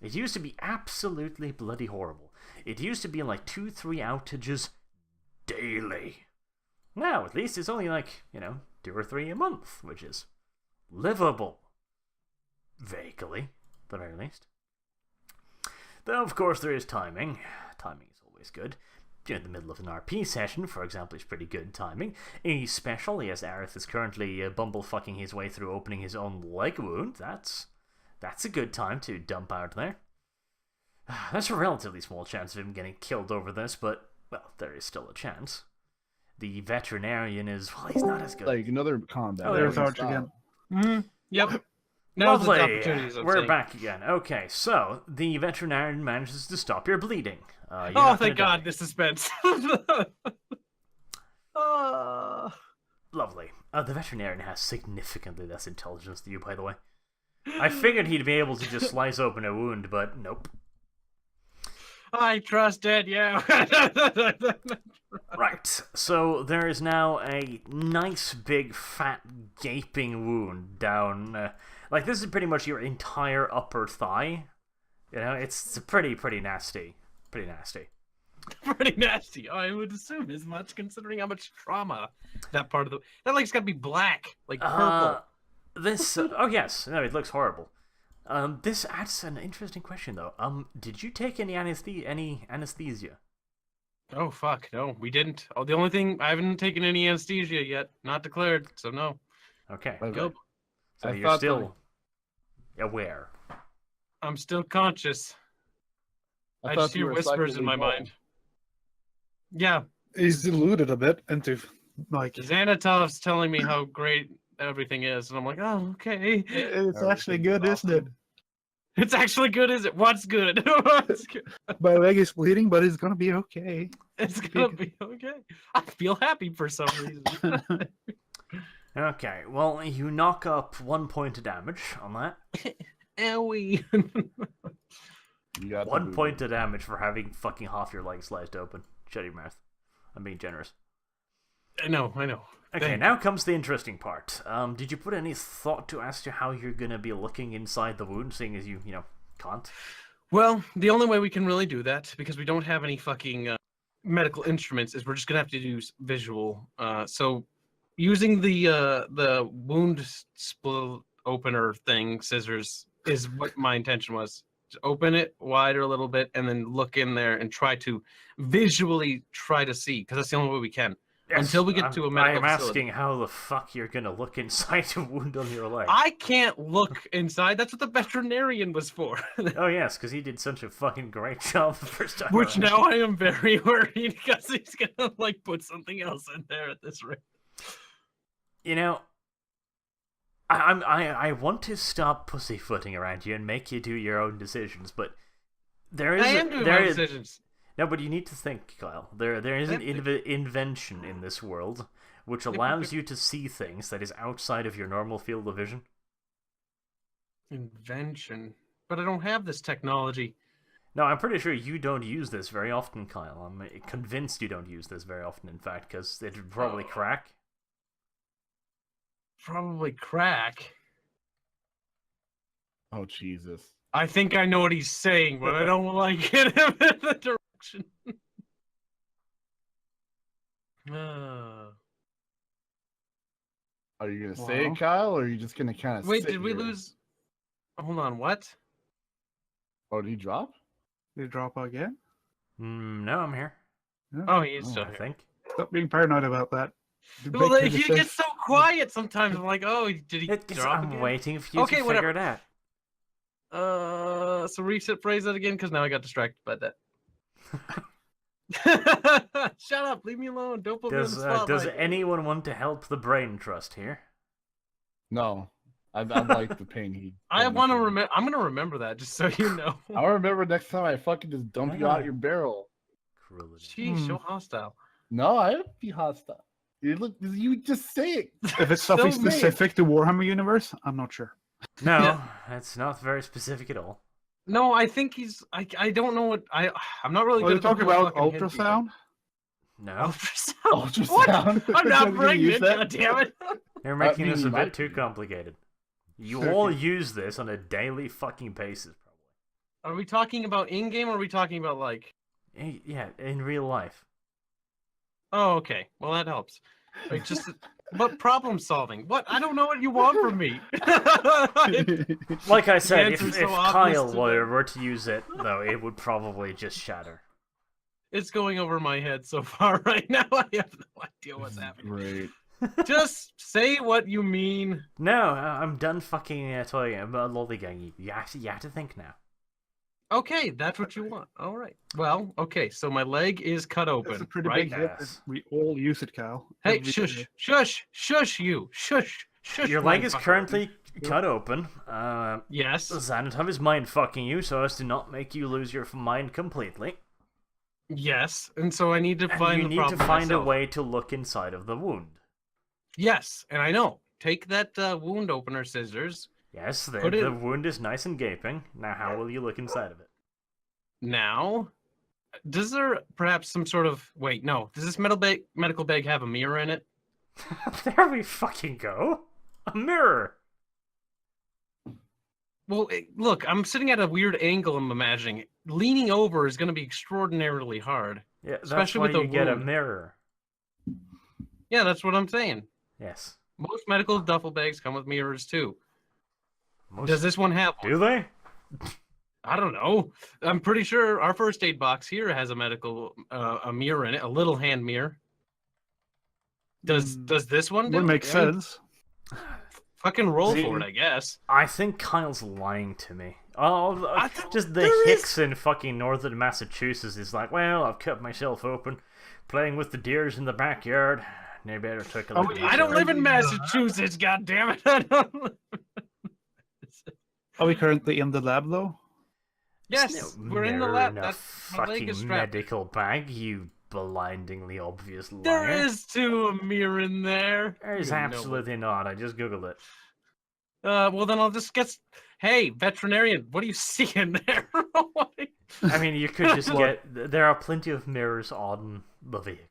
It used to be absolutely bloody horrible. It used to be like 2-3 outages daily. Now, at least it's only like, 2 or 3 a month, which is livable. Vaguely, at the very least. Though, of course, there is timing. Timing is always good. In the middle of an RP session, for example, is pretty good timing. Especially as Aerith is currently bumblefucking his way through opening his own leg wound. That's a good time to dump out there. There's a relatively small chance of him getting killed over this, but, well, there is still a chance. The veterinarian is, well, he's not as good. Like another combat. Oh, There's Stop. Arch again. Yep. Now's the Lovely. opportunities. We're back again. Okay, so the veterinarian manages to stop your bleeding. You're Oh, not thank gonna God, die. the suspense. Lovely. The veterinarian has significantly less intelligence than you, by the way. I figured he'd be able to just slice open a wound, but nope. I trusted you. Right, so there is now a nice big fat gaping wound down, like this is pretty much your entire upper thigh. You know, it's pretty nasty. Pretty nasty. Pretty nasty. I would assume as much, considering how much trauma that part of that leg's got to be black, like purple. This, oh yes, no, it looks horrible. This adds an interesting question though. Did you take any anesthesia? Oh fuck, no, we didn't. Oh, the only thing I haven't taken any anesthesia yet, not declared, so no. Okay. Go. So I you're thought still aware. I'm still conscious. I thought just you hear were whispers in my psychically mind. Yeah, He's deluded a bit into like Xanatov's telling me how great everything is, and I'm like, oh, okay. it's actually Everything's good, isn't it? awesome. It's actually good, is it? What's good? What's good? My leg is bleeding, but it's gonna be okay. It's gonna be okay. I feel happy for some reason. Okay, well, you knock up 1 point of damage on that. Owie. You got the 1 booty. point of damage for having fucking half your leg sliced open. Shut your mouth. I'm being generous. I know. Okay, Thank now comes the interesting part. Did you put any thought to as to how you're gonna be looking inside the wound, seeing as you can't? Well, the only way we can really do that, because we don't have any fucking medical instruments, is we're just gonna have to use visual. So, using the wound split opener thing, scissors, is what my intention was. Just open it wider a little bit, and then look in there and try to visually try to see, because that's the only way we can. Yes, Until we get to a medical I'm facility. asking how the fuck you're gonna look inside a wound on your leg. I can't look inside. That's what the veterinarian was for. Oh yes, because he did such a fucking great job the first time Which around. now I am very worried because he's gonna like put something else in there at this rate. You know, I want to stop pussyfooting around you and make you do your own decisions, but there is I am doing my decisions. No, but you need to think, Kyle. There is an invention in this world which allows you to see things that is outside of your normal field of vision. Invention. But I don't have this technology. No, I'm pretty sure you don't use this very often, Kyle. I'm convinced you don't use this very often, in fact, because it would probably crack. Probably crack. Oh Jesus! I think I know what he's saying, but I don't like it in the direction. Are you gonna say Wow. it, Kyle, or are you just gonna kind of? Wait, did we lose? Hold on, what? Oh, did he drop? Did it drop again? No, I'm here. Oh, he is Oh, still I here. think. Stop being paranoid about that. Well, Make he the gets so quiet sometimes. I'm like, oh, did he It's, drop I'm again? waiting for you Okay, to whatever. figure it out. So reset phrase that again, because now I got distracted by that. Shut up! Leave me alone! Don't put me on the spotlight. Does anyone want to help the brain trust here? No, I like the pain he. I want to remember. I'm gonna remember that, just so you know. I'll remember next time I fucking just dump you out your barrel. Cruelty. Jeez, so hostile. No, I would be hostile. You just say it. If it's something Still me. specific to Warhammer universe, I'm not sure. No, Yeah. that's not very specific at all. No, I think he's. I don't know what. I'm not really Are you good. at the talking whole about fucking hint thing. ultrasound? No, Ultrasound. Ultrasound. I'm Are not you gonna use pregnant. that? God damn it! you're making mean, this you a might bit too be. complicated. You Okay. all use this on a daily fucking basis, probably. Are we talking about in game, or are we talking about like? Yeah, in real life. Oh, okay. Well, that helps. Like just. But problem solving. What? I don't know what you want from me. Like I said, if answer's so Kyle obvious to were to use it, though, it would probably just shatter. It's going over my head so far right now. I have no idea what's happening. Great. Just say what you mean. No, I'm done fucking talking about lollygagging you. You have to think now. Okay, that's what you want. All right. Well, okay. So my leg is cut That's a open, pretty right? big hit. Yes. We all use it, Cal. Hey, Every shush, day. shush, you, shush. Your leg is currently cut open. Yes. Xanatov is mind fucking you so as to not make you lose your mind completely. Yes. And so I need to And find you the need to problem find a myself. way to look inside of the wound. Yes, and I know. Take that wound opener scissors Yes, Put the it- wound is nice and gaping. Now, how will you look inside of it? Now, does there perhaps some sort of wait? No, does this medical bag have a mirror in it? There we fucking go. A mirror. Well, look, I'm sitting at a weird angle. I'm imagining leaning over is going to be extraordinarily hard. Yeah, that's Especially why with a you get a wound. mirror. Yeah, that's what I'm saying. Yes. Most medical duffel bags come with mirrors too. Most... Does this one have one? Do they? I don't know. I'm pretty sure our first aid box here has a medical a mirror in it, a little hand mirror. Does this one do? Would make I mean, sense. fucking roll See, for it, I guess. I think Kyle's lying to me. Oh, I thought just the there is- hicks in fucking northern Massachusetts is like, well, I've cut myself open, playing with the deers in the backyard. Maybe I better take a look. at I don't this live in Yeah. Massachusetts, goddammit. I don't... Are we currently in the lab though? There's Yes, no we're in the mirror lab. in a That's my leg is fucking strapped. medical bag, you blindingly obvious liar. There is too a mirror in there. There's You know it. absolutely not. I just googled it. Well, then I'll just get. Hey, veterinarian, what do you see in there? What do you- I mean, you could just get. There are plenty of mirrors on the vehicle.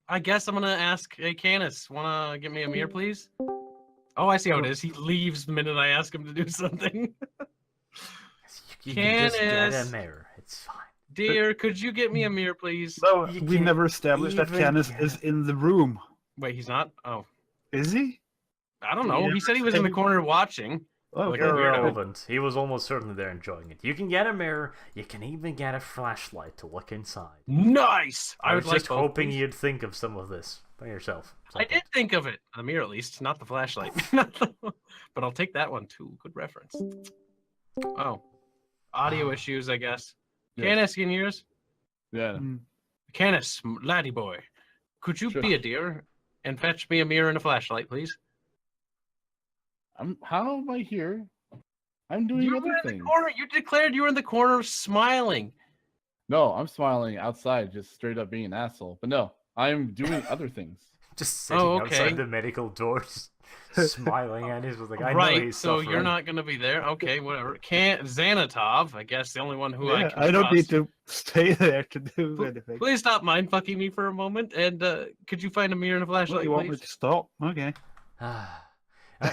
I guess I'm gonna ask. Hey, Canis, wanna get me a mirror, please? Oh, I see how it is. He leaves the minute I ask him to do something. You can just get a Canis. mirror. It's fine. Dear, could you get me a mirror, please? No, You we can't never established that even Canis get is it. in the room. Wait, he's not. Oh, Is he? I don't You know. He never said he was in the said- corner watching. Oh, Like okay. a weirdo. Irrelevant. He was almost certainly there enjoying it. You can get a mirror. You can even get a flashlight to look inside. Nice. I would was like just both, hoping please. you'd think of some of this by yourself. I did think of it. The mirror, at least, not the flashlight. But I'll take that one too. Good reference. Oh, audio issues, I guess. Yes. Canis, can you hear us? Yeah. Mm. Canis, laddie boy, could you Sure. be a dear and fetch me a mirror and a flashlight, please? How am I here? I'm doing You were other in the things. corner. You declared you were in the corner smiling. No, I'm smiling outside, just straight up being an asshole. But no, I'm doing other things. Just sitting Oh, okay. outside the medical doors, smiling at it. Was like, I know Right, he's so suffering. you're not going to be there. Okay, whatever. Can't Xanatov, I guess the only one who I Yeah, can I don't need trust. to stay there to do Pl- anything. Please stop mind fucking me for a moment, and could you find a mirror and a Well, flashlight, you want me please? to stop? Okay.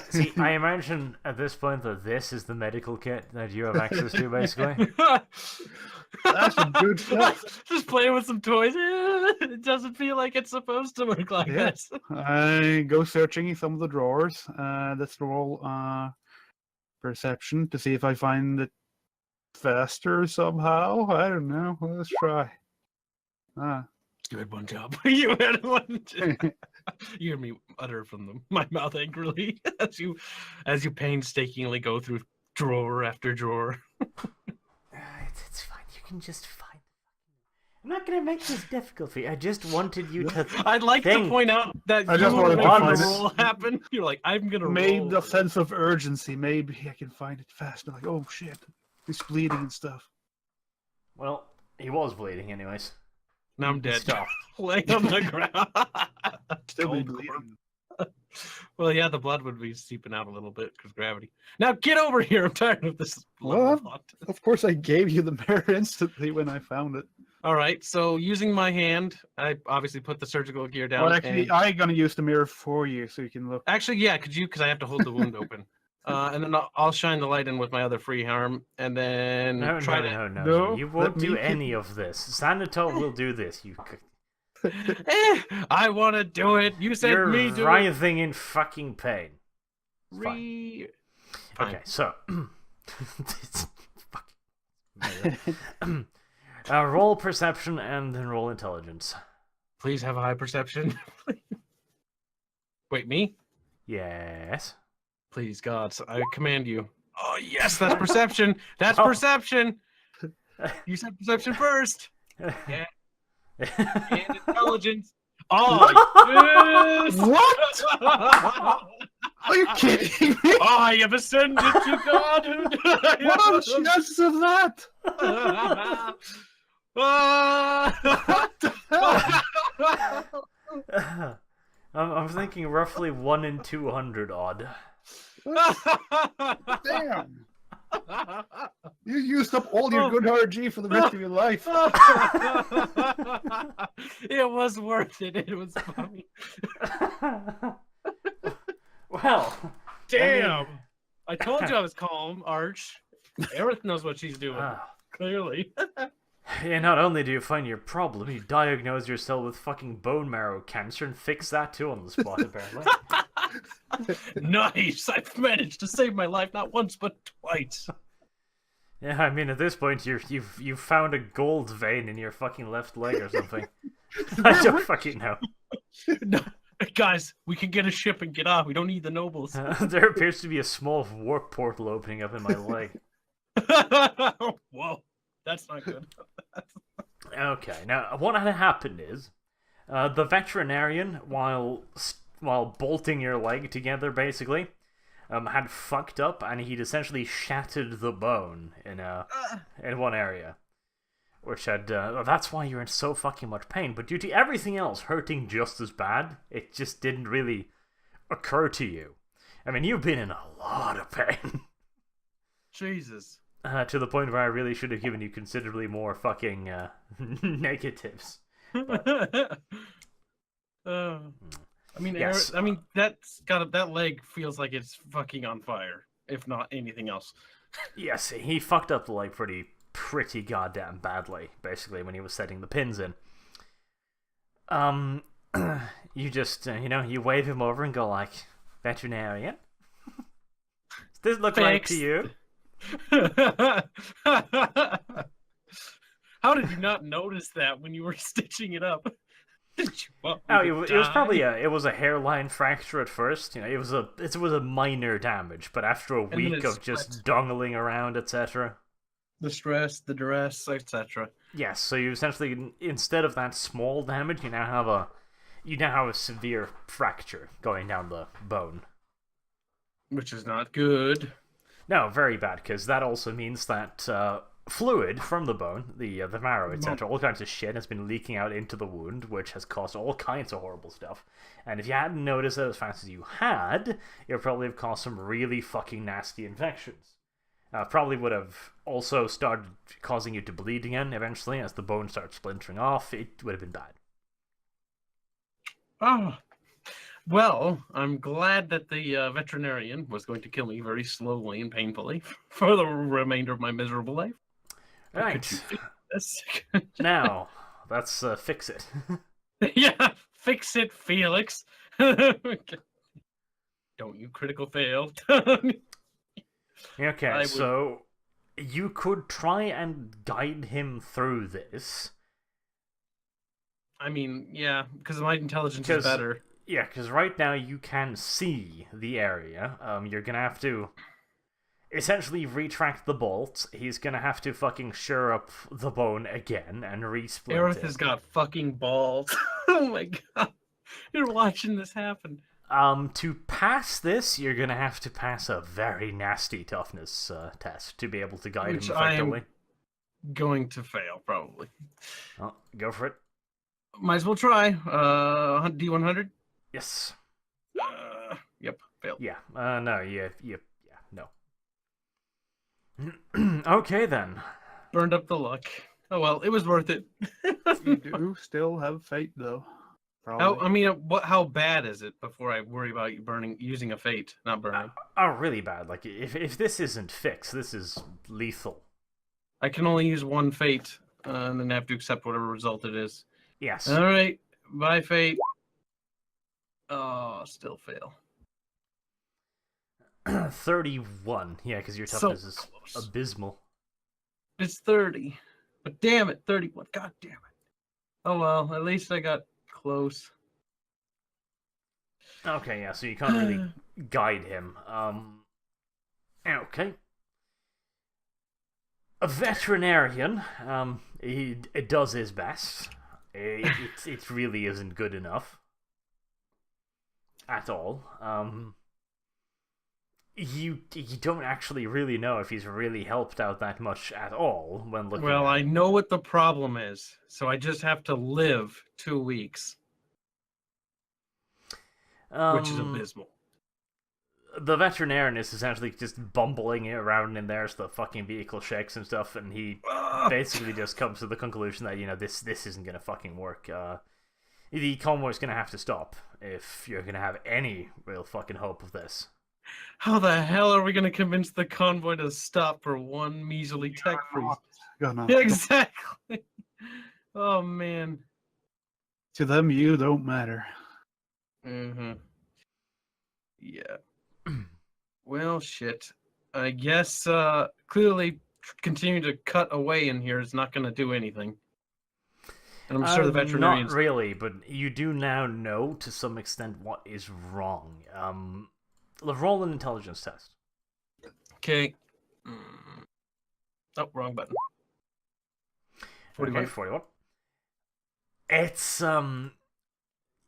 See, I imagine at this point that this is the medical kit that you have access to, basically. That's some good stuff. Just playing with some toys. It doesn't feel like it's supposed to work like Yeah. this. I go searching in some of the drawers. Let's roll perception to see if I find it faster somehow. I don't know. Let's try. Ah. Good one job. You had one. You hear me utter from my mouth angrily as you painstakingly go through drawer after drawer. It's fine. You can just find. I'm not gonna make this difficult for you. I just wanted you to. I'd like to think. point out that I you just were wanted to making find the it. roll happen. You're like, I'm gonna Made roll. the sense of urgency. Maybe I can find it faster. Like, oh shit, he's bleeding and stuff. Well, he was bleeding, anyways. Now I'm dead. Stop. Laying on the ground. Still be Cold corn. bleeding. Well, yeah, the blood would be seeping out a little bit because gravity. Now get over here. I'm tired of this. level of What? thought. Of course, I gave you the mirror instantly when I found it. All right. So using my hand, I obviously put the surgical gear down. Well, actually, and- I'm gonna use the mirror for you so you can look. Actually, yeah. Could you? Because I have to hold the wound open. And then I'll shine the light in with my other free arm, and then No, try no, to. no, no, No, You let won't do me keep- any of this. Sanitol will do this. I want to do it. You said You're me do it. writhing in fucking pain. It's fine. Fine. Okay, so. It's fucking- roll perception and then roll intelligence. Please have a high perception. Wait, me? Yes. Please, God, I command you. Oh yes, that's perception. That's Oh. perception. You said perception first. Yeah. And intelligence. Oh yes. What? Are you kidding me? I have ascended to godhood. What are the chances of that? I'm thinking roughly 1 in 200 odd. Damn. You used up all your good RG for the rest of your life. It was worth it. It was funny. Well, Damn. I told you I was calm, Arch. Aerith knows what she's doing. Clearly. Yeah, not only do you find your problem, you diagnose yourself with fucking bone marrow cancer and fix that too on the spot, apparently. Nice! I've managed to save my life not once but twice. Yeah, I mean, at this point, you've found a gold vein in your fucking left leg or something. I don't fucking know. No, guys, we can get a ship and get off. We don't need the nobles. There appears to be a small warp portal opening up in my leg. Whoa, that's not good. Okay, now what had happened is, the veterinarian, while bolting your leg together, basically, had fucked up, and he'd essentially shattered the bone in one area, which had that's why you're in so fucking much pain. But due to everything else hurting just as bad, it just didn't really occur to you. I mean, you've been in a lot of pain. Jesus. To the point where I really should have given you considerably more fucking negatives. I mean, Yes. that leg feels like it's fucking on fire, if not anything else. Yes, he fucked up the leg pretty goddamn badly, basically, when he was setting the pins in. You just, you wave him over and go like, veterinarian? Does this look right to you? How did you not notice that when you were stitching it up? Did you want me to It was probably die? it was a hairline fracture at first. It was a minor damage, but after a then week it of just spread. dongling around, etc. The stress, the duress, etc. Yes, so you essentially, instead of that small damage, you now have a severe fracture going down the bone. Which is not good. No, very bad, because that also means that fluid from the bone, the marrow, etc., all kinds of shit has been leaking out into the wound, which has caused all kinds of horrible stuff. And if you hadn't noticed it as fast as you had, it would probably have caused some really fucking nasty infections. Probably would have also started causing you to bleed again eventually as the bone starts splintering off. It would have been bad. Oh. Well, I'm glad that the veterinarian was going to kill me very slowly and painfully for the remainder of my miserable life. Right. Could you fix this? Now, let's fix it. Yeah, fix it, Felix. Don't you critical fail. Okay, so you could try and guide him through this. I mean, yeah, because my intelligence is better. Yeah, because right now you can see the area. You're gonna have to essentially retract the bolt. He's gonna have to fucking sure up the bone again and resplint Aerith it. has got fucking balls. Oh my god. You're watching this happen. To pass this, you're gonna have to pass a very nasty toughness test to be able to guide Which him I am effectively. going to fail, probably. Well, go for it. Might as well try. D100? Yes. Yep, failed. Yeah. No. Yeah. No. Okay then. Burned up the luck. Oh well, it was worth it. You do still have fate, though. How, Probably. I mean, how bad is it before I worry about you using a fate, not burning? Oh, really bad. Like, if this isn't fixed, this is lethal. I can only use one fate, and then have to accept whatever result it is. Yes. All right, bye fate. Oh, still fail. 31. Yeah, because your So toughness is close. abysmal. It's 30, but damn it, 31. God damn it. Oh well, at least I got close. Okay, yeah, so you can't really guide him. Okay. A veterinarian, he does his best. It really isn't good enough. At all. You don't actually really know if he's really helped out that much at all when looking Well, at I him. know what the problem is, so I just have to live 2 weeks, which is abysmal. the veterinarian is essentially just bumbling around in there, so the fucking vehicle shakes and stuff, and he basically just comes to the conclusion that, this isn't gonna fucking work. The convoy's gonna have to stop if you're gonna have any real fucking hope of this. How the hell are we going to convince the convoy to stop for one measly tech priest? Gonna. Yeah, exactly. Oh, man. To them, you don't matter. Mm-hmm. Yeah. Well, shit. I guess clearly continuing to cut away in here is not going to do anything. And I'm sure the veterinarians... Not really, but you do now know to some extent what is wrong. Roll an intelligence test. Okay. Oh, wrong button. 41. Okay, 41. It's,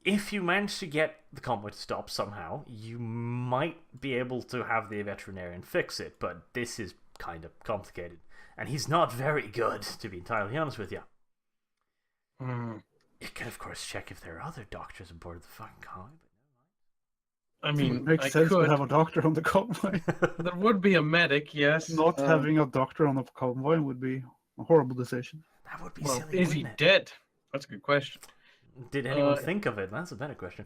if you manage to get the convoy to stop somehow, you might be able to have the veterinarian fix it, but this is kind of complicated. And he's not very good, to be entirely honest with you. You can, of course, check if there are other doctors aboard the fucking convoy. I mean, It makes sense to have a doctor on the convoy. There would be a medic, yes. Not having a doctor on the convoy would be a horrible decision. That would be Well, silly, is he wouldn't it? dead? That's a good question. Did anyone think of it? That's a better question.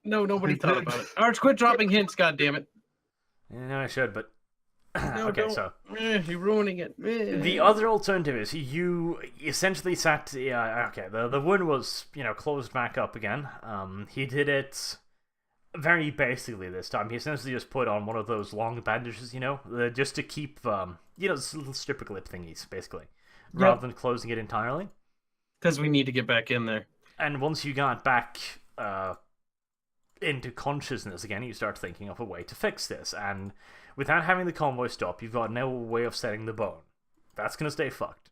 No, nobody I thought did. about it. Arch, quit dropping hints, goddammit. Yeah, no, I should, but... No, okay, don't. so... You're ruining it. The other alternative is you essentially sat... Yeah, okay, the wound was, closed back up again. He did it very basically this time. He essentially just put on one of those long bandages, just to keep, those little stripper clip thingies, basically, rather than closing it entirely. Because we need to get back in there. And once you got back into consciousness again, you start thinking of a way to fix this. And without having the convoy stop, you've got no way of setting the bone. That's going to stay fucked.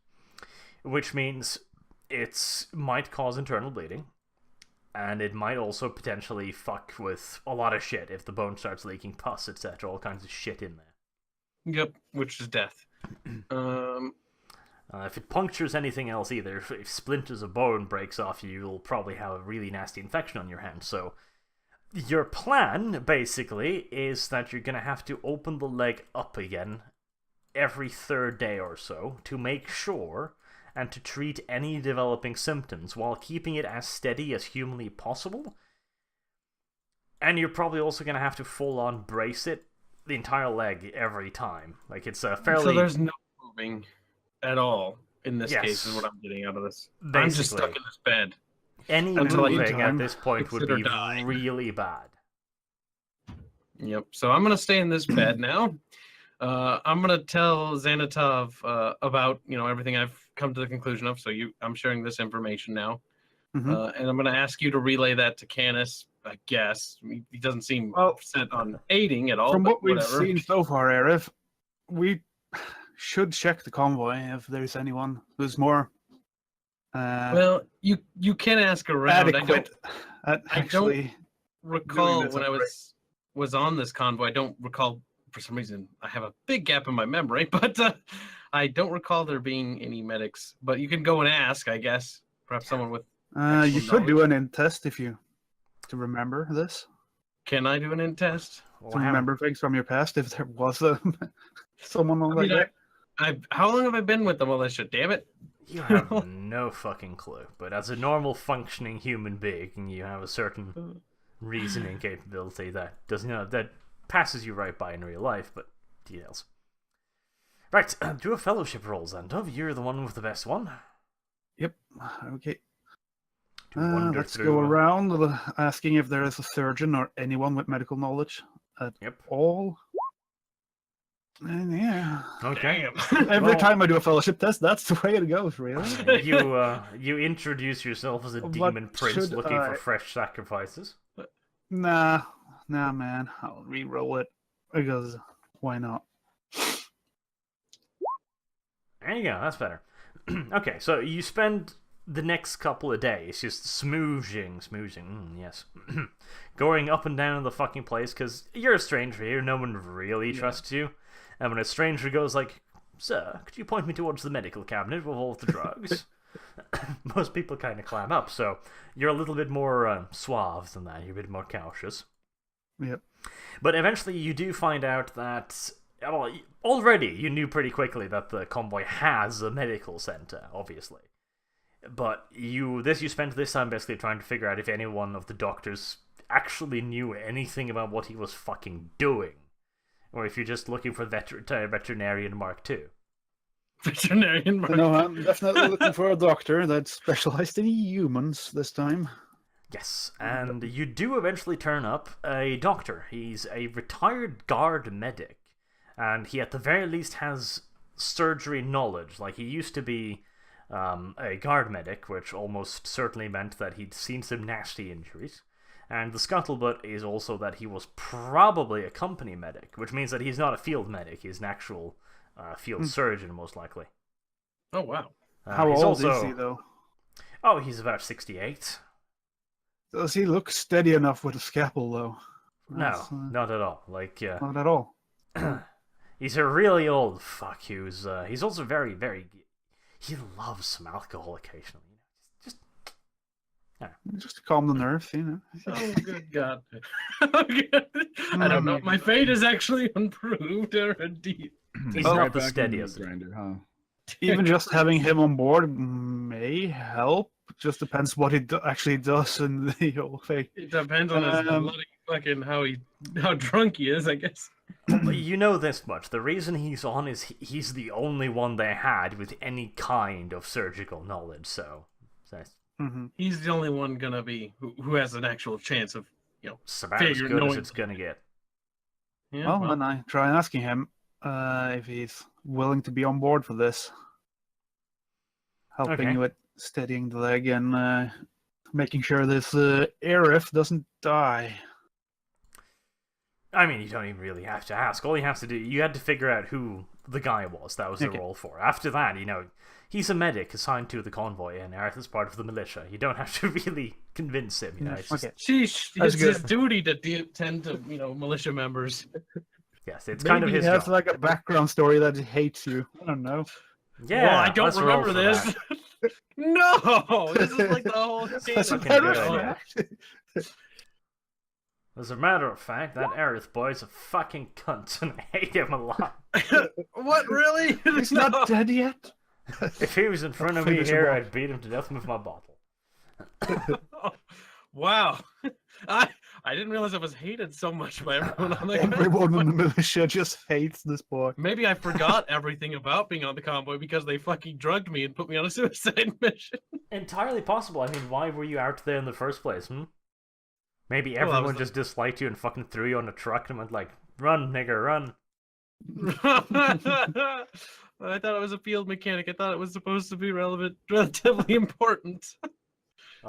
Which means it might cause internal bleeding. And it might also potentially fuck with a lot of shit if the bone starts leaking pus, etc. All kinds of shit in there. Yep, which is death. If it punctures anything else either, if splinters of bone breaks off you, you'll probably have a really nasty infection on your hand. So your plan, basically, is that you're going to have to open the leg up again every third day or so to make sure and to treat any developing symptoms while keeping it as steady as humanly possible. And you're probably also going to have to full-on brace it, the entire leg, every time. Like, it's a fairly... So there's no moving at all in this Yes. case is what I'm getting out of this. Basically. I'm just stuck in this bed. Any Until I moving at time, this point would consider be dying. really bad. Yep. So I'm gonna stay in this bed now. I'm gonna tell Xanatov about everything I've come to the conclusion of. So I'm sharing this information now, Mhm. and I'm gonna ask you to relay that to Canis. I guess he doesn't seem set on aiding at all. From but what we've whatever. seen so far, Arif, we should check the convoy if there's anyone who's more Well, you can ask around. adequate at I don't actually. recall this when I operation. was on this convoy. I don't recall for some reason. I have a big gap in my memory, but I don't recall there being any medics. But you can go and ask, I guess. Perhaps someone with. You actual could do an int test if you to remember this. Can I do an int test? To remember things from your past if there was someone on I mean, like that. how long have I been with the militia? Damn it! You have no fucking clue. But as a normal functioning human being, you have a certain reasoning capability that that passes you right by in real life, but details. Right, do a fellowship roll, Xandov. You're the one with the best one. Yep. Okay. To wander Let's through, go around asking if there is a surgeon or anyone with medical knowledge at Yep. all. And yeah. Okay. Damn. Every Well- time I do a fellowship test, that's the way it goes, really. You introduce yourself as a What demon prince should looking for I- fresh sacrifices. Nah, man. I'll re-roll it because why not? There you go, that's better. Okay, so you spend the next couple of days just smooching, yes, going up and down the fucking place, because you're a stranger here, no one really trusts you. And when a stranger goes like, "Sir, could you point me towards the medical cabinet with all of the drugs?" Most people kind of clam up, so you're a little bit more suave than that, you're a bit more cautious. Yep. But eventually you do find out that, well, already you knew pretty quickly that the convoy has a medical center, obviously. But you spent this time basically trying to figure out if any one of the doctors actually knew anything about what he was fucking doing. Or if you're just looking for veterinarian Mark II. Veterinarian Mark. No, I'm definitely looking for a doctor that specialized in humans this time. Yes, and you do eventually turn up a doctor. He's a retired guard medic, and he at the very least has surgery knowledge. Like, he used to be a guard medic, which almost certainly meant that he'd seen some nasty injuries. And the scuttlebutt is also that he was probably a company medic, which means that he's not a field medic, he's an actual field surgeon, most likely. Oh, wow. How he's old is also- he, though? Oh, he's about 68. Does he look steady enough with a scalpel, though? No, That's, not at all. Like, not at all. he's a really old fuck who's he's also very, very... He loves some alcohol occasionally. Just to calm the nerves, you know. Oh, good God. I don't know. My fate is actually improved or indeed. He's Right not the back in the steadiest. grinder, huh? Even just having him on board may help. Just depends what he actually does in the whole thing. It depends on his bloody fucking how drunk he is, I guess. But you know this much. The reason he's on is he's the only one they had with any kind of surgical knowledge, so... He's the only one gonna be who has an actual chance of, It's about as good as it's gonna get. Yeah, Well, then I try asking him if he's willing to be on board for this. Helping Okay. with steadying the leg and making sure this Arif doesn't die. I mean, you don't even really have to ask. All you have to do, you had to figure out who the guy was that was the Okay. role for. After that, he's a medic assigned to the convoy, and Arth is part of the militia. You don't have to really convince him, It's just, Okay. sheesh, That's it's his good. duty to tend to militia members. yes, it's kind of Maybe his he has job. like a background story that he hates you. I don't know. Yeah, well, I don't let's roll remember for this. that. No, this is like the whole That's game. a fucking better good idea. fact. As a matter of fact, that Aerith boy's a fucking cunt, and I hate him a lot. What, really? He's not dead yet. If he was in front of me Finish him here, off. I'd beat him to death with my bottle. Wow. I didn't realize I was hated so much by everyone on the convoy. Everyone in the militia just hates this boy. Maybe I forgot everything about being on the convoy because they fucking drugged me and put me on a suicide mission. Entirely possible. I mean, why were you out there in the first place, Maybe Well, I was everyone the- just disliked you and fucking threw you on a truck and went like, run, nigger, run. I thought I was a field mechanic. I thought it was supposed to be relatively important.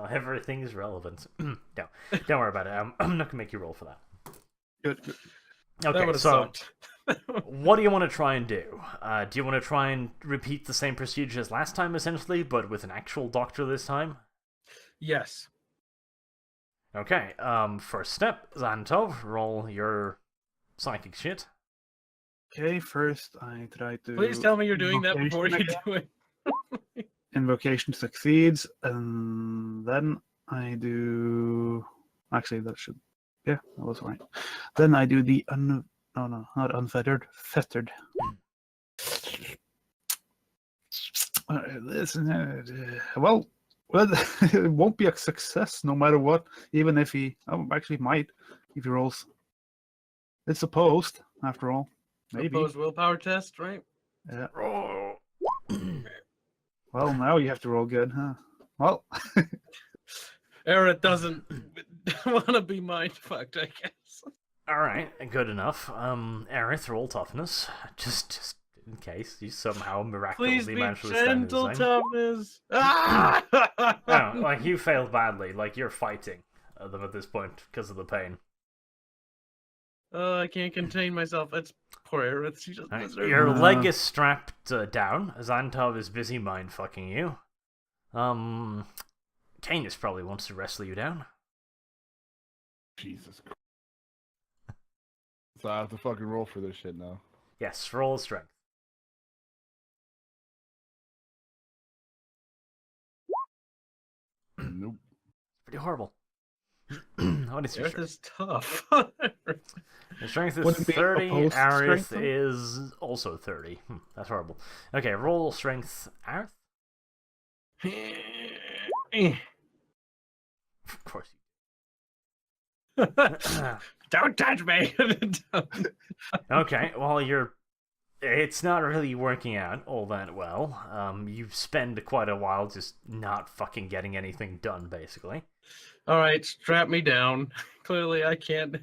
Everything is relevant. No, don't worry about it. I'm not gonna make you roll for that. Good, good. That Okay, would have so sucked. what do you want to try and do? Do you want to try and repeat the same procedure as last time, essentially, but with an actual doctor this time? Yes. Okay, first step, Xantov, roll your psychic shit. Okay, first I try to. Please tell me you're doing that before you Invocation do it. Invocation succeeds, and then I do. Actually, that should. Yeah, that was right. Then I do the no, not unfettered, fettered. Well, it won't be a success no matter what. Even if he, actually might, if he rolls. It's opposed, after all. Maybe. Opposed willpower test, right? Yeah. Roll. Well, now you have to roll good, huh? Well, Era doesn't want to be mind fucked, I guess. Alright, good enough. Aerith, roll toughness. Just in case you somehow Please miraculously be managed to withstand gentle, the same. Thomas. Ah! No, like you failed badly, like you're fighting them at this point because of the pain. I can't contain myself. It's poor Era. She just Right, deserves your it. leg is strapped down. Xantov is busy mind fucking you. Canis probably wants to wrestle you down. Jesus Christ. So I have to fucking roll for this shit now. Yes, roll strength. Nope. Pretty horrible. What is your Earth strength? is tough. Your strength is Wouldn't it be 30. opposed Aerith strength, though? is also 30. That's horrible. Okay, roll strength. Aerith? Of course. Don't touch me. Okay, well, it's not really working out all that well. You spend quite a while just not fucking getting anything done, basically. All right, strap me down. Clearly, I can't.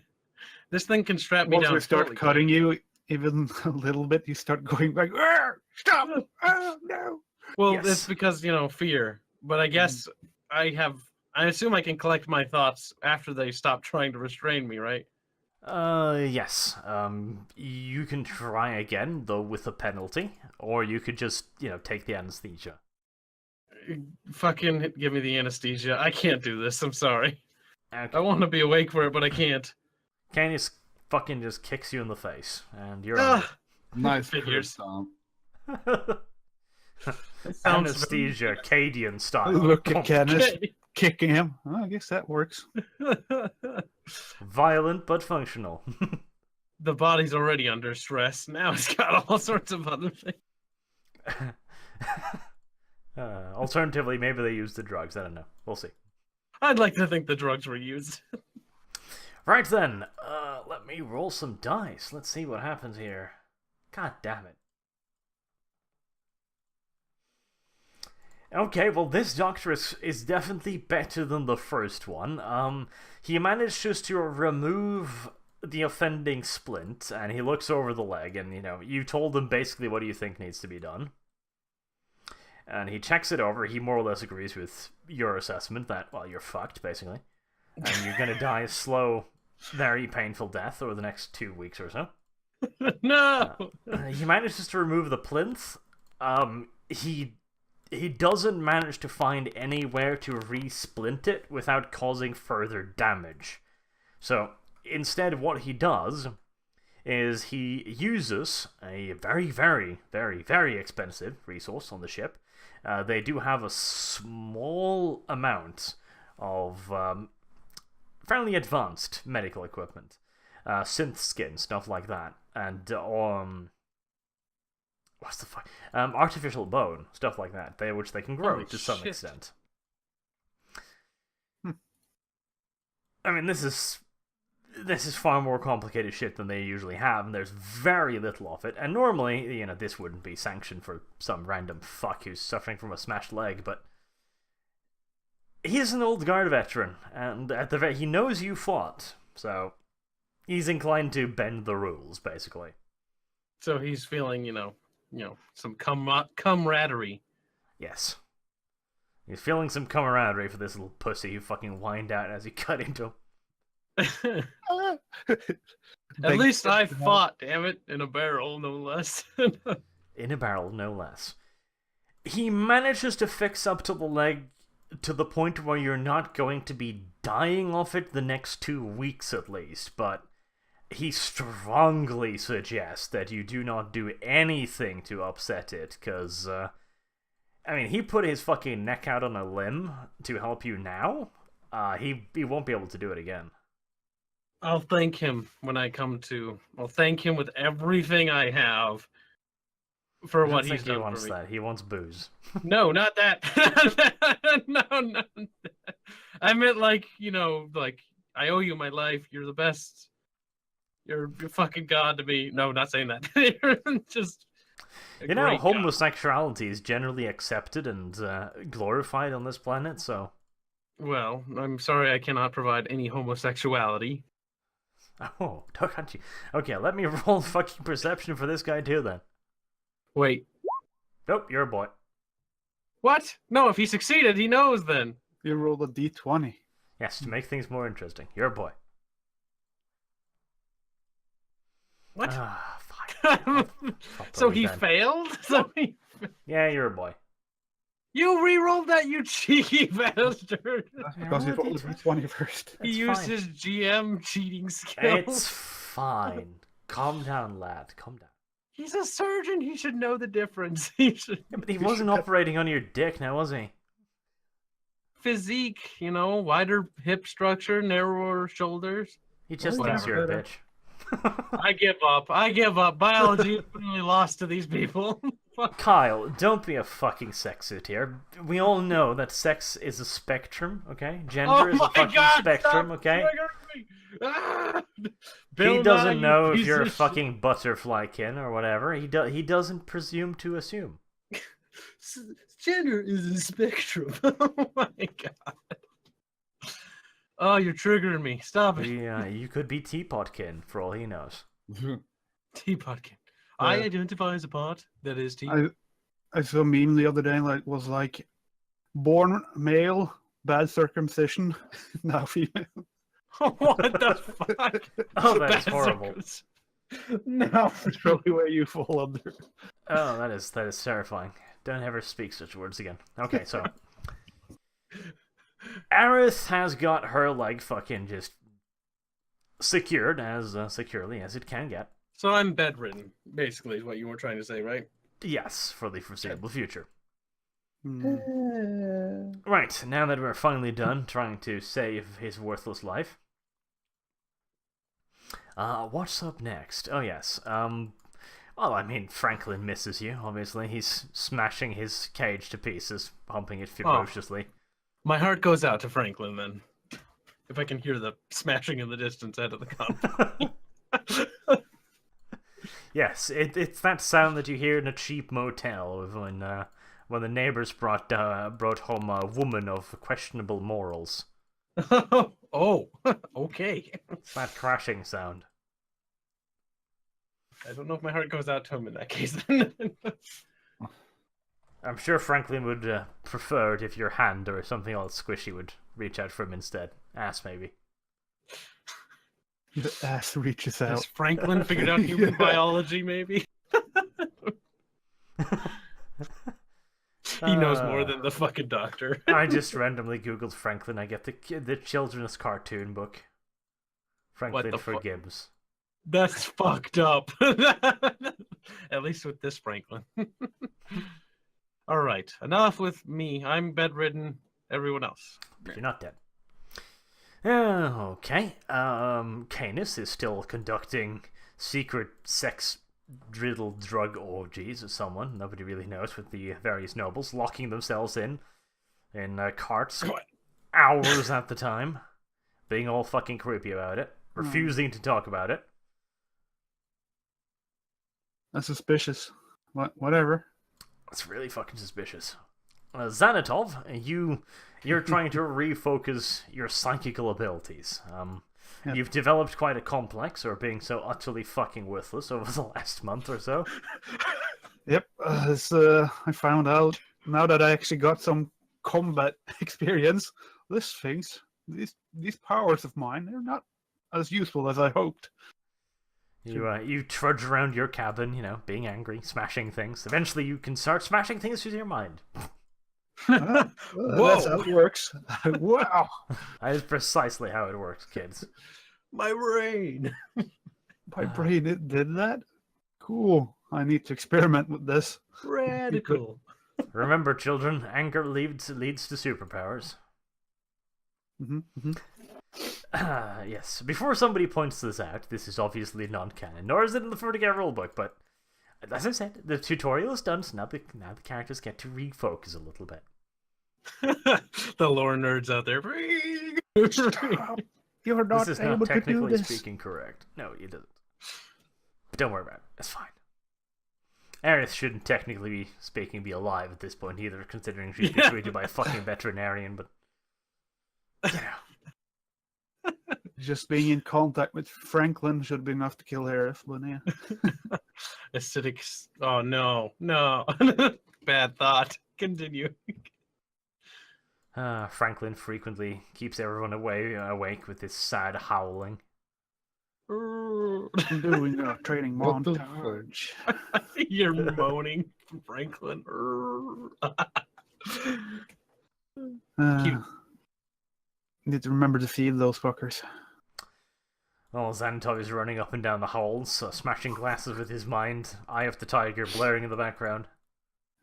This thing can strap me Once down. we start fully, cutting can't you even a little bit, you start going back. "Arr! Stop! Oh no!" it? Well, Yes. it's because fear. But I guess I have. I assume I can collect my thoughts after they stop trying to restrain me, right? Yes. You can try again, though with a penalty, or you could just, take the anesthesia. Fucking give me the anesthesia. I can't do this. I'm sorry. Okay. I want to be awake for it, but I can't. Candice fucking just kicks you in the face, and you're Ah, Nice Figures. Stomp. sounds anesthesia, Cadian style. Look at Kenneth Okay. kicking him. Oh, I guess that works. Violent but functional. The body's already under stress. Now it's got all sorts of other things. Alternatively, maybe they use the drugs. I don't know. We'll see. I'd like to think the drugs were used. Right then, let me roll some dice. Let's see what happens here. God damn it. Okay, well, this doctor is definitely better than the first one. He managed just to remove the offending splint, and he looks over the leg, and, you told him basically what do you think needs to be done. And he checks it over. He more or less agrees with your assessment that, well, you're fucked, basically. And you're gonna die a slow, very painful death over the next 2 weeks or so. No! He manages to remove the plinth. He doesn't manage to find anywhere to re-splint it without causing further damage. So, instead what he does is he uses a very, very, very, very expensive resource on the ship. They do have a small amount of fairly advanced medical equipment. Synth skin, stuff like that. And, what's the fuck? Artificial bone, stuff like that, which they can grow Holy to some shit. extent. I mean, this is far more complicated shit than they usually have, and there's very little of it. And normally, this wouldn't be sanctioned for some random fuck who's suffering from a smashed leg, but he's an old guard veteran, and he knows you fought, so he's inclined to bend the rules, basically. So he's feeling, some camaraderie. Yes. He's feeling some camaraderie for this little pussy who fucking whined out as he cut into him. At least I fought, damn it, in a barrel, no less. In a barrel, no less. He manages to fix up to the leg to the point where you're not going to be dying of it the next 2 weeks at least, but he strongly suggests that you do not do anything to upset it, because, he put his fucking neck out on a limb to help you now. He won't be able to do it again. I'll thank him when I come to. I'll thank him with everything I have for what he's done He wants for me. that. He wants booze. No, not that. No. I meant like I owe you my life. You're the best. You're fucking god to me. No, not saying that. You're just. Great god. Homosexuality is generally accepted and glorified on this planet, so. Well, I'm sorry I cannot provide any homosexuality. Oh, can't you? Okay, let me roll fucking perception for this guy too, then. Wait, Nope, you're a boy. what? No, if he succeeded, he knows then. You rolled a d20. Yes, to make things more interesting. You're a boy. What? Ah, fine. So he then. failed? Yeah, you're a boy. You re-rolled that, you cheeky bastard! That's because you rolled a d20 first. He It's used fine. his GM cheating skills. It's fine. Calm down, lad. Calm down. He's a surgeon. He should know the difference. He should. Yeah, but he wasn't operating on your dick now, was he? physique, you know, wider hip structure, narrower shoulders. He just Well, thinks you're a better. bitch. I give up. I give up. Biology is really lost to these people. Fuck. Kyle, don't be a fucking sexist here. We all know that sex is a spectrum, okay? Gender Oh is a my fucking God, spectrum, stop okay? triggering me. Ah! He Bill doesn't Nye, know you if piece you're a of shit. fucking butterfly kin or whatever. He doesn't presume to assume. Gender is a spectrum. Oh my God. Oh, you're triggering me. Stop it. Yeah, you could be teapotkin for all he knows. Teapotkin. I Yeah. identify as a pot that is tea. I saw a meme the other day, was like, born male, bad circumcision, now female. What the fuck? Oh, that is Bad horrible. circumcision. No. That's probably where you fall under. Oh, that is terrifying. Don't ever speak such words again. Okay, so Aerith has got her leg fucking just secured as securely as it can get. So I'm bedridden, basically, is what you were trying to say, right? Yes, for the foreseeable future. Hmm. Right, now that we're finally done trying to save his worthless life. What's up next? Oh, yes. Well, I mean, Franklin misses you, obviously. He's smashing his cage to pieces, pumping it ferociously. My heart goes out to Franklin, then. If I can hear the smashing in the distance out of the gun. Yes, it's that sound that you hear in a cheap motel when the neighbors brought home a woman of questionable morals. Oh, okay. It's that crashing sound. I don't know if my heart goes out to him in that case. I'm sure Franklin would prefer it if your hand or something else squishy would reach out for him instead. Ass, maybe. The ass reaches Has out. Franklin figured out human Yeah. biology, maybe? He knows more than the fucking doctor. I just randomly googled Franklin. I get the children's cartoon book. Franklin the fu- forgives. That's fucked up. At least with this Franklin. All right, enough with me. I'm bedridden. Everyone else. You're not dead. Okay. Canis is still conducting secret sex-riddled drug orgies with someone. Nobody really knows, with the various nobles locking themselves in carts hours at the time, being all fucking creepy about it, refusing to talk about it. That's suspicious. Whatever. It's really fucking suspicious. Xanatov, you're trying to refocus your psychical abilities. Yep. You've developed quite a complex for being so utterly fucking worthless over the last month or so. Yep. I found out now that I actually got some combat experience. These powers of mine, they're not as useful as I hoped. You trudge around your cabin, being angry, smashing things. Eventually, you can start smashing things with your mind. That's how it works. Wow. That is precisely how it works, kids. My brain. My brain it did that? Cool. I need to experiment with this. Radical. Remember, children, anger leads to superpowers. Mm-hmm. Yes. Before somebody points this out, this is obviously non-canon, nor is it in the 40k rulebook, but as I said, the tutorial is done, so now the characters get to refocus a little bit. The lore nerds out there. Stop. You're not This is able not to do technically this. speaking correct. No, it doesn't. But don't worry about it. It's fine. Aerith shouldn't technically be alive at this point either, considering she's been treated by a fucking veterinarian, but Just being in contact with Franklin should be enough to kill Harith, but yeah. Acidic. Oh no. Bad thought. Continue. Franklin frequently keeps everyone awake with his sad howling. I'm doing a training What the montage. You're moaning, Franklin. Cute. Need to remember to feed those fuckers. Well, Xantov is running up and down the halls, smashing glasses with his mind, Eye of the Tiger blaring in the background.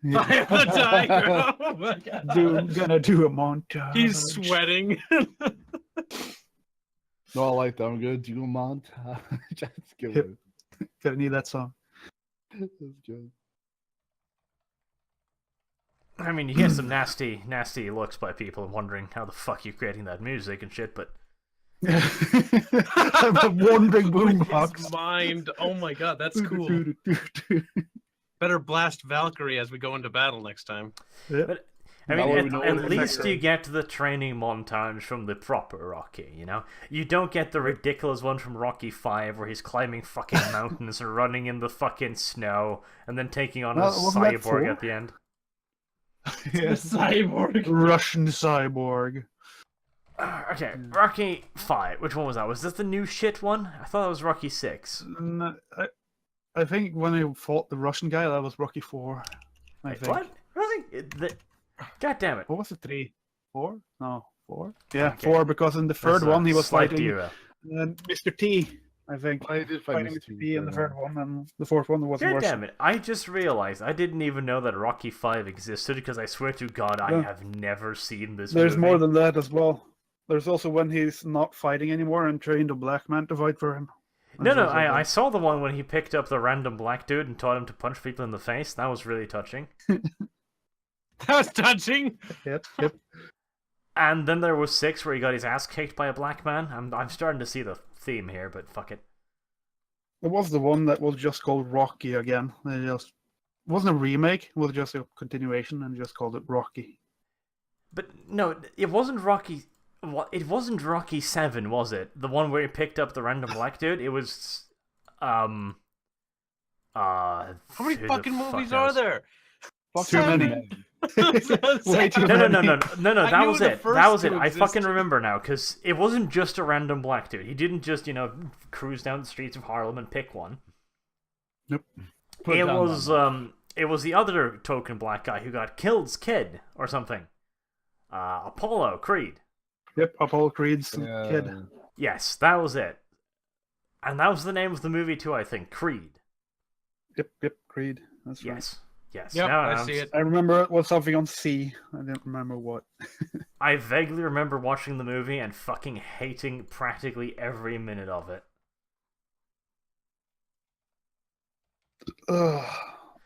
I am the tiger. Oh my god. Gonna do a montage. He's sweating. No, I like that. I'm gonna do a montage. That's good. Yep. Gonna need that song. That's good. I mean, you get some nasty looks by people wondering how the fuck you're creating that music and shit, but One big boombox. His mind. Oh my god, that's cool. Better blast Valkyrie as we go into battle next time. But I Now mean, we know at what least exactly- you get the training montage from the proper Rocky, you know? You don't get the ridiculous one from Rocky 5 where he's climbing fucking mountains and running in the fucking snow and then taking on a Wasn't that cyborg 4? at the end. Yes. Cyborg. Russian cyborg. Okay, Rocky 5. Which one was that? Was this the new shit one? I thought it was Rocky 6. No, I think when he fought the Russian guy, that was Rocky 4. I Wait, think. what? Really? God damn it. What was it? 3? 4? No, 4. Yeah, Okay. 4 because in the third That's a one he was slight fighting derail. Mr. T. I think. I did fight Fighting Mr. Mr. T in the third third one, and the fourth one was God worse. damn it. I just realized I didn't even know that Rocky 5 existed because I swear to God I Yeah. have never seen this There's movie. more than that as well. There's also when he's not fighting anymore and trained a black man to fight for him. No, There's also I that. saw the one when he picked up the random black dude and taught him to punch people in the face. That was really touching. That was touching. Yep. And then there was 6 where he got his ass kicked by a black man. I'm starting to see the theme here, but fuck it. It was the one that was just called Rocky again. It wasn't a remake. It was just a continuation and just called it Rocky. But no, it wasn't Rocky. It wasn't Rocky 7, was it? The one where he picked up the random black dude. It was How many fucking movies are there? Fuck Too you, many. man. Way too No, many. that I was knew the it. first That was it. two I fucking existed. remember now, because it wasn't just a random black dude. He didn't just, cruise down the streets of Harlem and pick one. Put It down was, that. it was the other token black guy who got killed's kid, or something. Apollo Creed. Yep, Apollo Creed's Yeah. kid. Yes, that was it. And that was the name of the movie too, I think. Creed. Yep, Creed. That's right. Yes. Yep, Now I I'm- see it. I remember it was something on C. I didn't remember what. I vaguely remember watching the movie and fucking hating practically every minute of it. Ugh.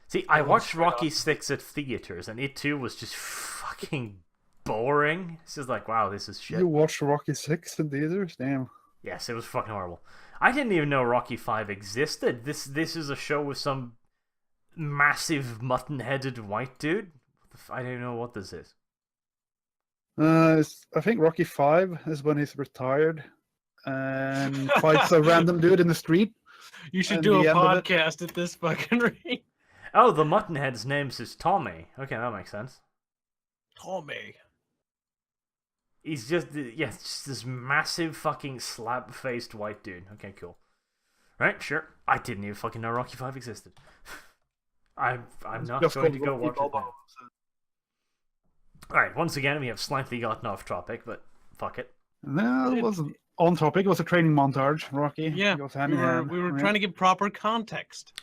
See, I was watched straight Rocky 6 at theaters, and it too was just fucking boring. It's just like, wow, this is shit. You watched Rocky 6 in theaters? Damn. Yes, it was fucking horrible. I didn't even know Rocky 5 existed. This is a show with some massive mutton-headed white dude. I don't know what this is. I think Rocky 5 is when he's retired and fights a random dude in the street. You should And do a the end of it- podcast at this fucking rate. Oh, the muttonhead's name is Tommy. Okay, that makes sense. Tommy. He's just, it's just this massive fucking slap-faced white dude. Okay, cool. Right, sure. I didn't even fucking know Rocky 5 existed. I'm not Just going to called go Rocky watch it now. Balboa, so- Alright, once again, we have slightly gotten off topic, but fuck it. No, it wasn't on topic. It was a training montage. Rocky. Yeah, It goes hand we in were, hand. we were Yeah. trying to give proper context.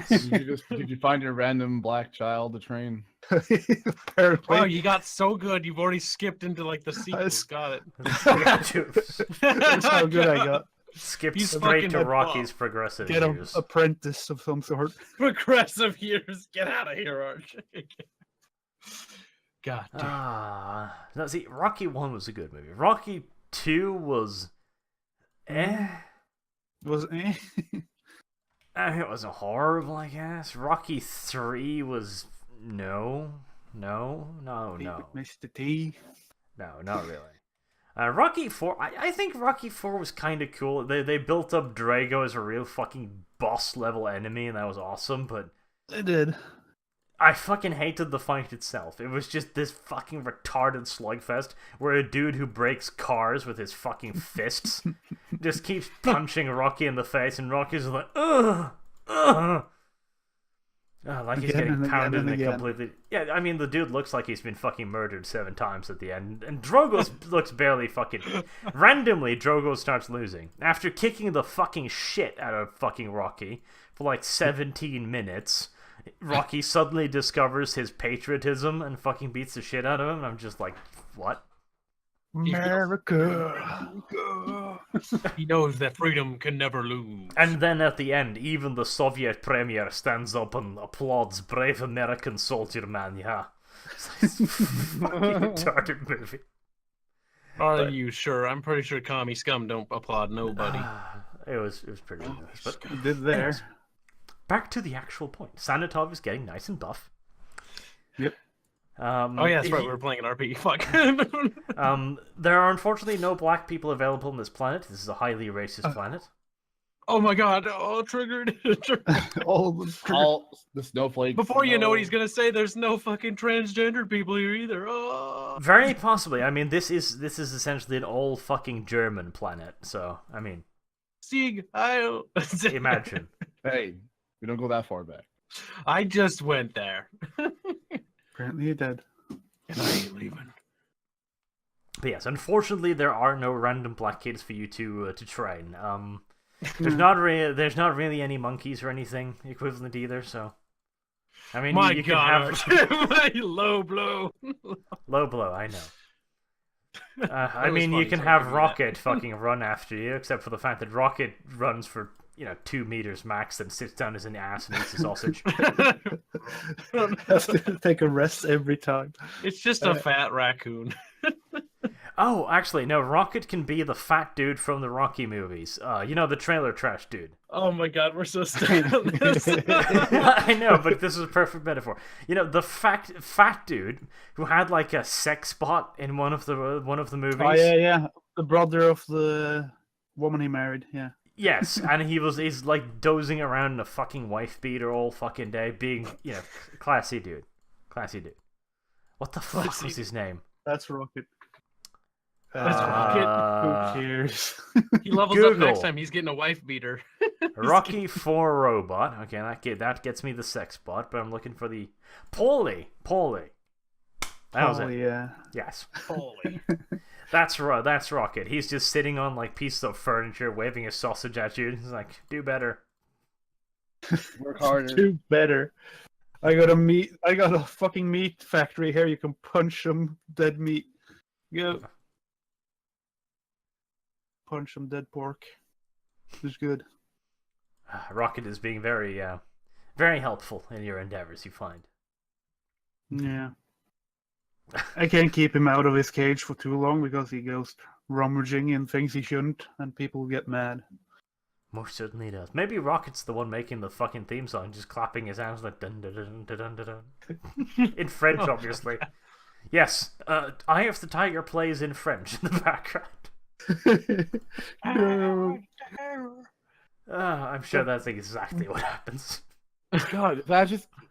Did you find your random black child to train? Apparently. Wow, you got so good. You've already skipped into like the sequels. Got it. That's how good I got. Skip He's straight fucking to a Rocky's buff. progressive Get an years. apprentice of some sort. Progressive years. Get out of here, Arch. God damn. No, see, Rocky 1 was a good movie. Rocky 2 was... Was It was horrible, I guess. Rocky 3 was... No, Mr. T. not really. Rocky 4, I think Rocky 4 was kind of cool. They built up Drago as a real fucking boss level enemy, and that was awesome, but They did. I fucking hated the fight itself. It was just this fucking retarded slugfest where a dude who breaks cars with his fucking fists just keeps punching Rocky in the face, and Rocky's like, ugh, ugh. Like he's Again getting and again pounded and in a again. completely... Yeah, I mean, the dude looks like he's been fucking murdered 7 times at the end, and Drogo looks barely fucking... Randomly, Drogo starts losing. After kicking the fucking shit out of fucking Rocky for like 17 minutes, Rocky suddenly discovers his patriotism and fucking beats the shit out of him. And I'm just like, what? America. He knows that freedom can never lose. And then at the end, even the Soviet premier stands up and applauds brave American soldier man, yeah. It's a fucking retarded movie. Are you sure? I'm pretty sure commie scum don't applaud nobody. It was pretty nice. But Did there. anyways, back to the actual point. Sanitov is getting nice and buff. Yep. Oh yeah, that's right. We were playing an RP. Fuck. There are unfortunately no black people available on this planet. This is a highly racist planet. Oh my god! Oh, triggered. All the snowflakes. Before you know what he's gonna say, there's no fucking transgender people here either. Oh. Very possibly. I mean, this is essentially an all fucking German planet. So I mean, Sieg Heil. imagine. Hey, we don't go that far back. I just went there. Apparently you did. And I ain't leaving. But yes, unfortunately, there are no random black kids for you to train. There's not really any monkeys or anything equivalent either. So, I mean, My you god, can have my low blow. low blow. I know. I was mean, you funny, can so I have give you Rocket fucking run after you, except for the fact that Rocket runs for 2 meters max, then sits down as an ass and eats a sausage. Has to take a rest every time. It's just a fat raccoon. Oh, actually, no. Rocket can be the fat dude from the Rocky movies. The trailer trash dude. Oh my god, we're so stuck on this. I know, but this is a perfect metaphor. The fat dude who had like a sex bot in one of the movies. Oh yeah. The brother of the woman he married. Yeah. Yes, and he's like dozing around in a fucking wife beater all fucking day, being classy dude. What the fuck was his name? That's Rocket. That's Rocket. Who cares? He levels Google. up next time. He's getting a wife beater. Rocky 4 robot. Okay, that gets me the sex bot, but I'm looking for the Paulie. That was it. Yeah. Yes. Holy. That's Rocket. He's just sitting on like pieces of furniture, waving a sausage at you. He's like, "Do better." Work harder. Do better. I got a fucking meat factory here. You can punch some dead meat. Go. Punch some dead pork. It's good. Rocket is being very, very helpful in your endeavors. You find. Yeah. I can't keep him out of his cage for too long because he goes rummaging in things he shouldn't, and people get mad. Most certainly does. Maybe Rocket's the one making the fucking theme song, just clapping his hands like dun dun dun dun dun dun dun. In French, obviously. Yes, Eye of the Tiger plays in French in the background. No. I'm sure that's exactly what happens. God,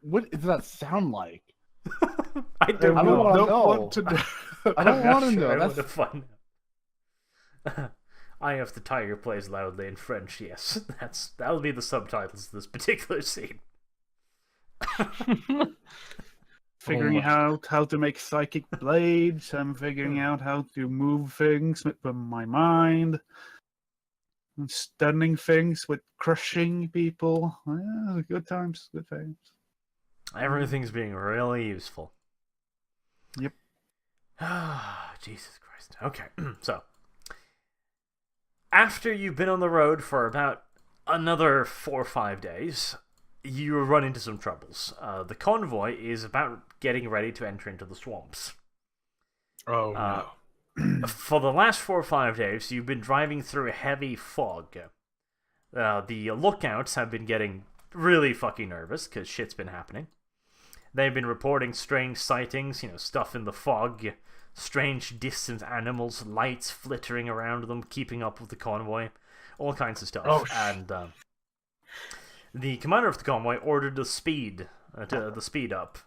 what does that sound like? I don't I know. don't want to know. I don't want to Sure, know. I That's want to find out. Eye of the Tiger plays loudly in French. Yes, that'll be the subtitles of this particular scene. Figuring out how to make psychic blades. I'm figuring out how to move things with my mind. And stunning things with crushing people. Yeah, good times, good times. Everything's being really useful. Yep. Jesus Christ. Okay, so after you've been on the road for about another 4 or 5 days, you run into some troubles. The convoy is about getting ready to enter into the swamps. Oh no. For the last 4 or 5 days, you've been driving through a heavy fog. The lookouts have been getting really fucking nervous because shit's been happening. They've been reporting strange sightings, stuff in the fog, strange distant animals, lights flittering around them, keeping up with the convoy, all kinds of stuff. Oh, and the commander of the convoy ordered the speed up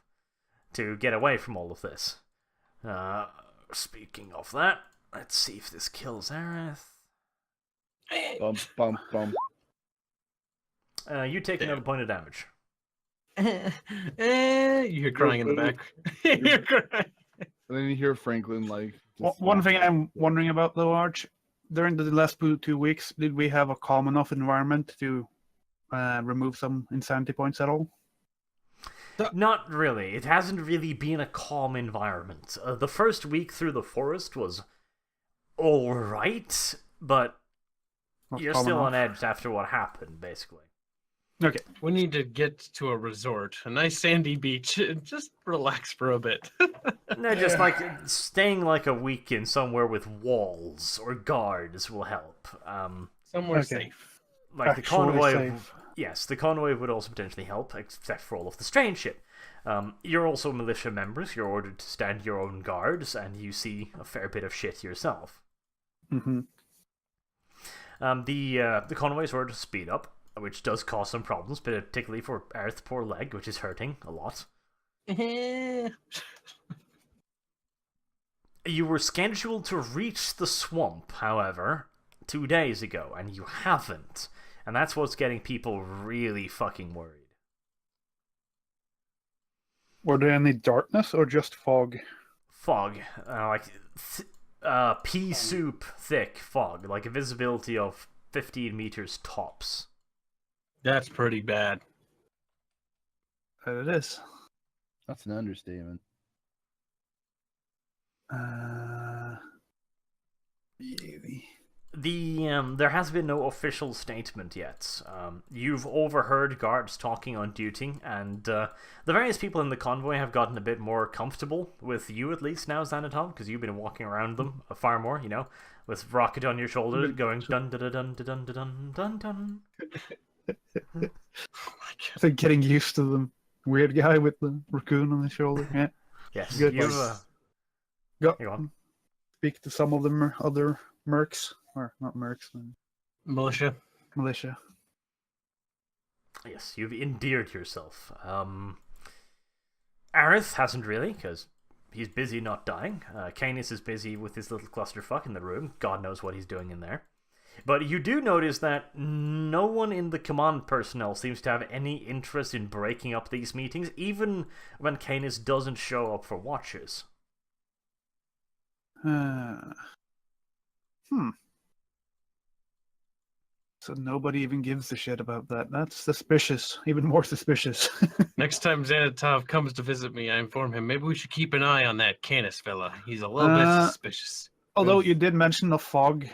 to get away from all of this. Speaking of that, let's see if this kills Aerith. bump, bump, bump. You take another point of damage. You hear crying in the back. You're crying. And then you hear Franklin like. One thing I'm wondering about though, Arch, during the last 2 weeks, did we have a calm enough environment to remove some insanity points at all? Not really. It hasn't really been a calm environment. The first week through the forest was alright, but Not you're calm still on enough. edge after what happened, basically. Okay. We need to get to a resort, a nice sandy beach, and just relax for a bit. No, just like staying like a week in somewhere with walls or guards will help. Somewhere Okay. safe. Like the Actually convoy. safe. Yes, the convoy would also potentially help, except for all of the strange shit. You're also militia members. You're ordered to stand your own guards, and you see a fair bit of shit yourself. Mm-hmm. The convoy is ordered to speed up, which does cause some problems, particularly for Earth's poor leg, which is hurting a lot. You were scheduled to reach the swamp, however, 2 days ago, and you haven't. And that's what's getting people really fucking worried. Were there any darkness or just fog? Fog. Pea soup thick fog. Like a visibility of 15 meters tops. That's pretty bad. It is. That's an understatement. Really? There has been no official statement yet. You've overheard guards talking on duty, and the various people in the convoy have gotten a bit more comfortable with you, at least now, Xanatol, because you've been walking around them far more, with rocket on your shoulder, going dun dun dun dun dun dun dun dun. I think getting used to the weird guy with the raccoon on his shoulder. Yeah. Yes, Good. you've Got go on. speak to some of the other mercs, or not mercs, Militia. militia. Yes, you've endeared yourself. Aerith hasn't really, because he's busy not dying. Canis is busy with his little clusterfuck in the room. God knows what he's doing in there. But you do notice that no one in the command personnel seems to have any interest in breaking up these meetings, even when Canis doesn't show up for watches. So nobody even gives a shit about that. That's suspicious. Even more suspicious. Next time Xanatov comes to visit me, I inform him maybe we should keep an eye on that Canis fella. He's a little bit suspicious. Although you did mention the fog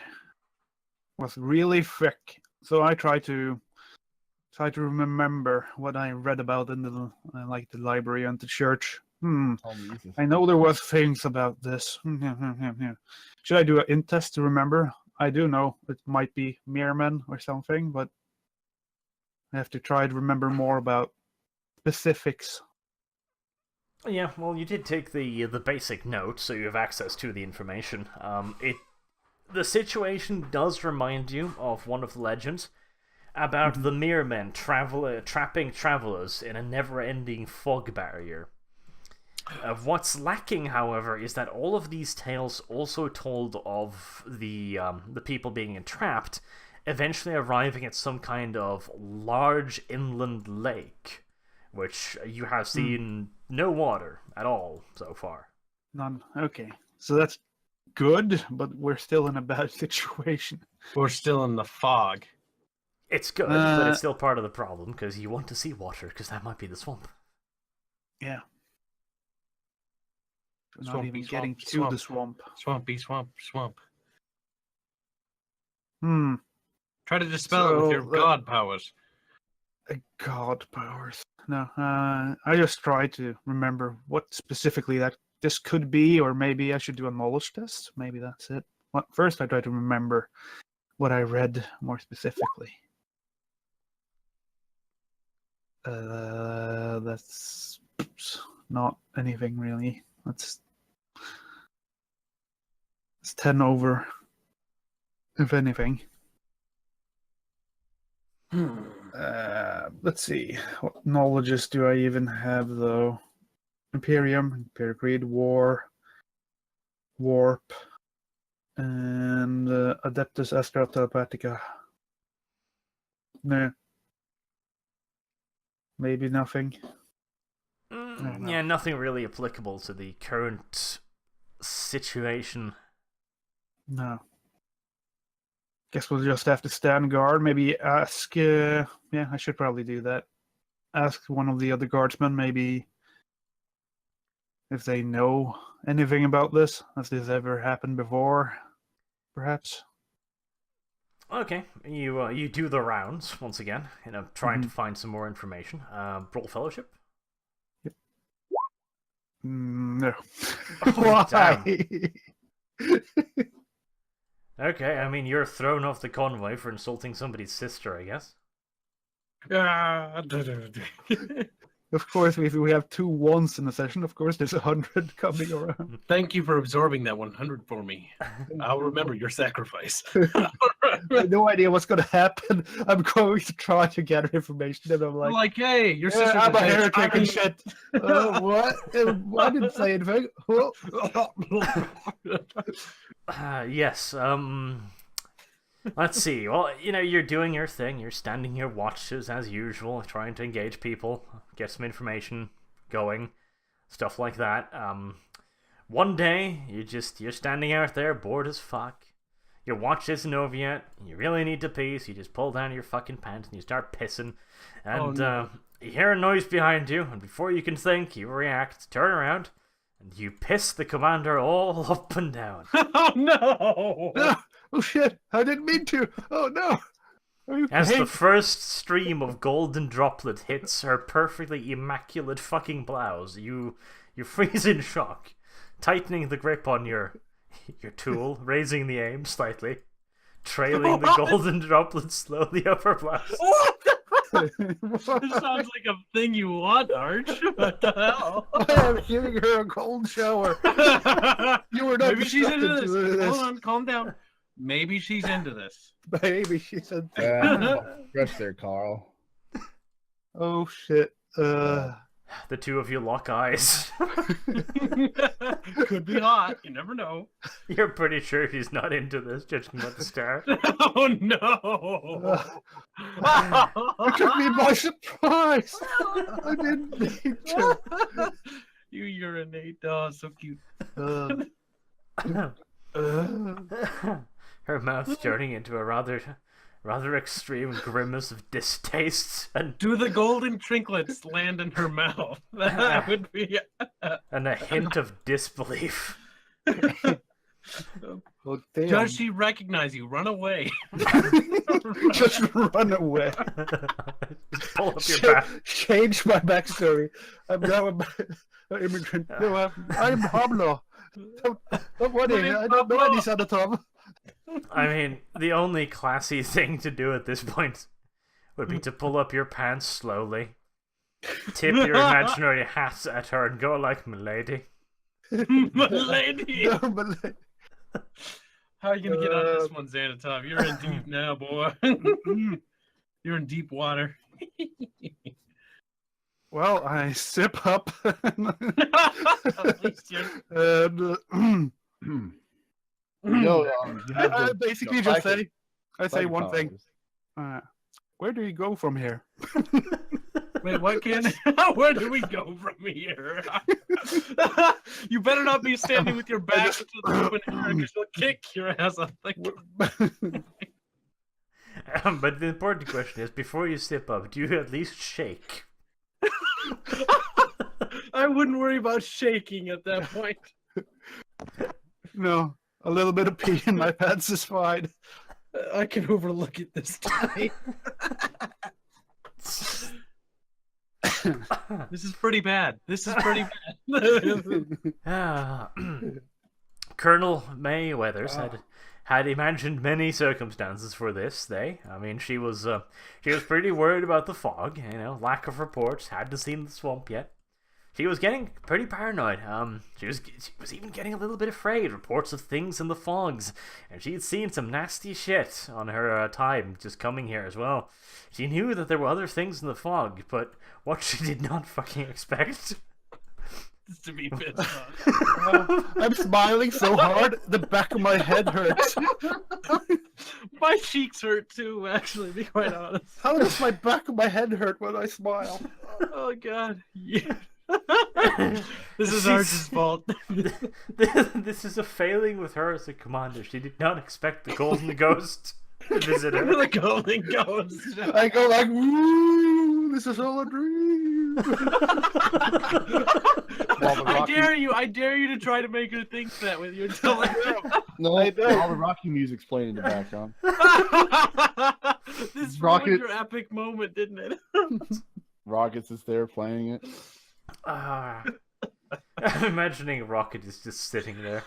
was really thick, so I try to remember what I read about in the the library and the church. I know there was things about this. Should I do an int test to remember? I do know it might be Mirrormen or something, but I have to try to remember more about specifics. Yeah, well, you did take the basic note, so you have access to the information. The situation does remind you of one of the legends about the Mirrormen trapping travelers in a never-ending fog barrier. What's lacking, however, is that all of these tales also told of the people being entrapped, eventually arriving at some kind of large inland lake, which you have seen no water at all so far. None. Okay, so that's good, but we're still in a bad situation. We're still in the fog. It's good, but it's still part of the problem, because you want to see water, because that might be the swamp. Yeah. We're not Swampy, even swamp, getting to swamp. the swamp. Swampy, swamp. Try to dispel it with your So, god powers. God powers. No, I just try to remember what specifically that this could be, or maybe I should do a knowledge test. Maybe that's it. Well, first, I try to remember what I read more specifically. That's not anything really. It's 10 over, if anything. Let's see. What knowledges do I even have, though? Imperium, Imperial Creed, War, Warp, and Adeptus Astra Telepathica. No. Maybe nothing. Yeah, nothing really applicable to the current situation. No. Guess we'll just have to stand guard. Maybe ask. Yeah, I should probably do that. ask one of the other guardsmen maybe if they know anything about this. Has this ever happened before? Perhaps. Okay, you do the rounds once again, trying to find some more information. Roll fellowship. No. Oh, Why? Okay, I mean, you're thrown off the convoy for insulting somebody's sister, I guess. Of course, if we have 2 1s in a session, of course there's 100 coming around. Thank you for absorbing that 100 for me. I'll remember your sacrifice. I have no idea what's going to happen. I'm going to try to gather information, and I'm like, hey, your yeah, sister's I'm a bitch. heretic and shit. What? I didn't say anything. Yes, let's see. Well, you're doing your thing. You're standing your watches as usual, trying to engage people, get some information going, stuff like that. One day, you're standing out there, bored as fuck. Your watch isn't over yet. You really need to pee, so you just pull down your fucking pants and you start pissing. And you hear a noise behind you, and before you can think, you react, turn around, and you piss the commander all up and down. Oh no! Oh shit! I didn't mean to. Oh no! As the first stream of golden droplet hits her perfectly immaculate fucking blouse, you freeze in shock, tightening the grip on your tool, raising the aim slightly, trailing the golden droplet slowly up her blouse. What? This sounds like a thing you want, Arch. What the hell? I am giving her a cold shower. You were not Maybe she's into instructed to do this. Hold on, calm down. Maybe she's into this. Baby, she said. Stretch there, Carl. Oh shit. The two of you lock eyes. Could be hot. You never know. You're pretty sure she's not into this, judging by the stare. Oh no! You took me by surprise. I didn't mean to. You urinate. Oh, so cute. Her mouth turning into a rather extreme grimace of distaste and Do the golden trinklets land in her mouth? That would be. a hint of disbelief. Oh, damn. Does she recognize you? Run away. Just run away. Just pull up your back. Change my backstory. I'm now an immigrant. No, I'm Pablo. Don't worry, I don't know any Sanatov. I mean, the only classy thing to do at this point would be to pull up your pants slowly, tip your imaginary hat at her, and go like, "Milady." Milady. No, but How are you gonna get on this one, Xanatov? You're in deep now, boy. You're in deep water. well, I sip up. At least you're... And You have I the- basically the just packet- say, packet one thing. powers. Where do you go from here? Wait, what can? Where do we go from here? You better not be standing with your back to the open air because she'll kick your ass off the But the important question is, before you sip up, do you at least shake? I wouldn't worry about shaking at that point. No, a little bit of pee in my pants is fine. I can overlook it this time. This is pretty bad. This is pretty bad. Colonel May Weathers had imagined many circumstances for this day. I mean, she was pretty worried about the fog. Lack of reports. Hadn't seen the swamp yet. She was getting pretty paranoid. She was even getting a little bit afraid. Reports of things in the fogs, and she had seen some nasty shit on her time just coming here as well. She knew that there were other things in the fog, but what she did not fucking expect. To be pissed off. I'm smiling so hard, the back of my head hurts. My cheeks hurt too, actually, to be quite honest. How does my back of my head hurt when I smile? Oh god. Yeah. This is Arch's fault. This is a failing with her as a commander. She did not expect the Golden Ghost. visitor. The golden ghost. I go like, woo, this is all a dream. I dare you to try to make her think that with your intelligence. No, I know. all the Rocky music's playing in the background. This Rocket- ruined your epic moment, didn't it? Rockets is there playing it. I'm imagining Rocket is just sitting there.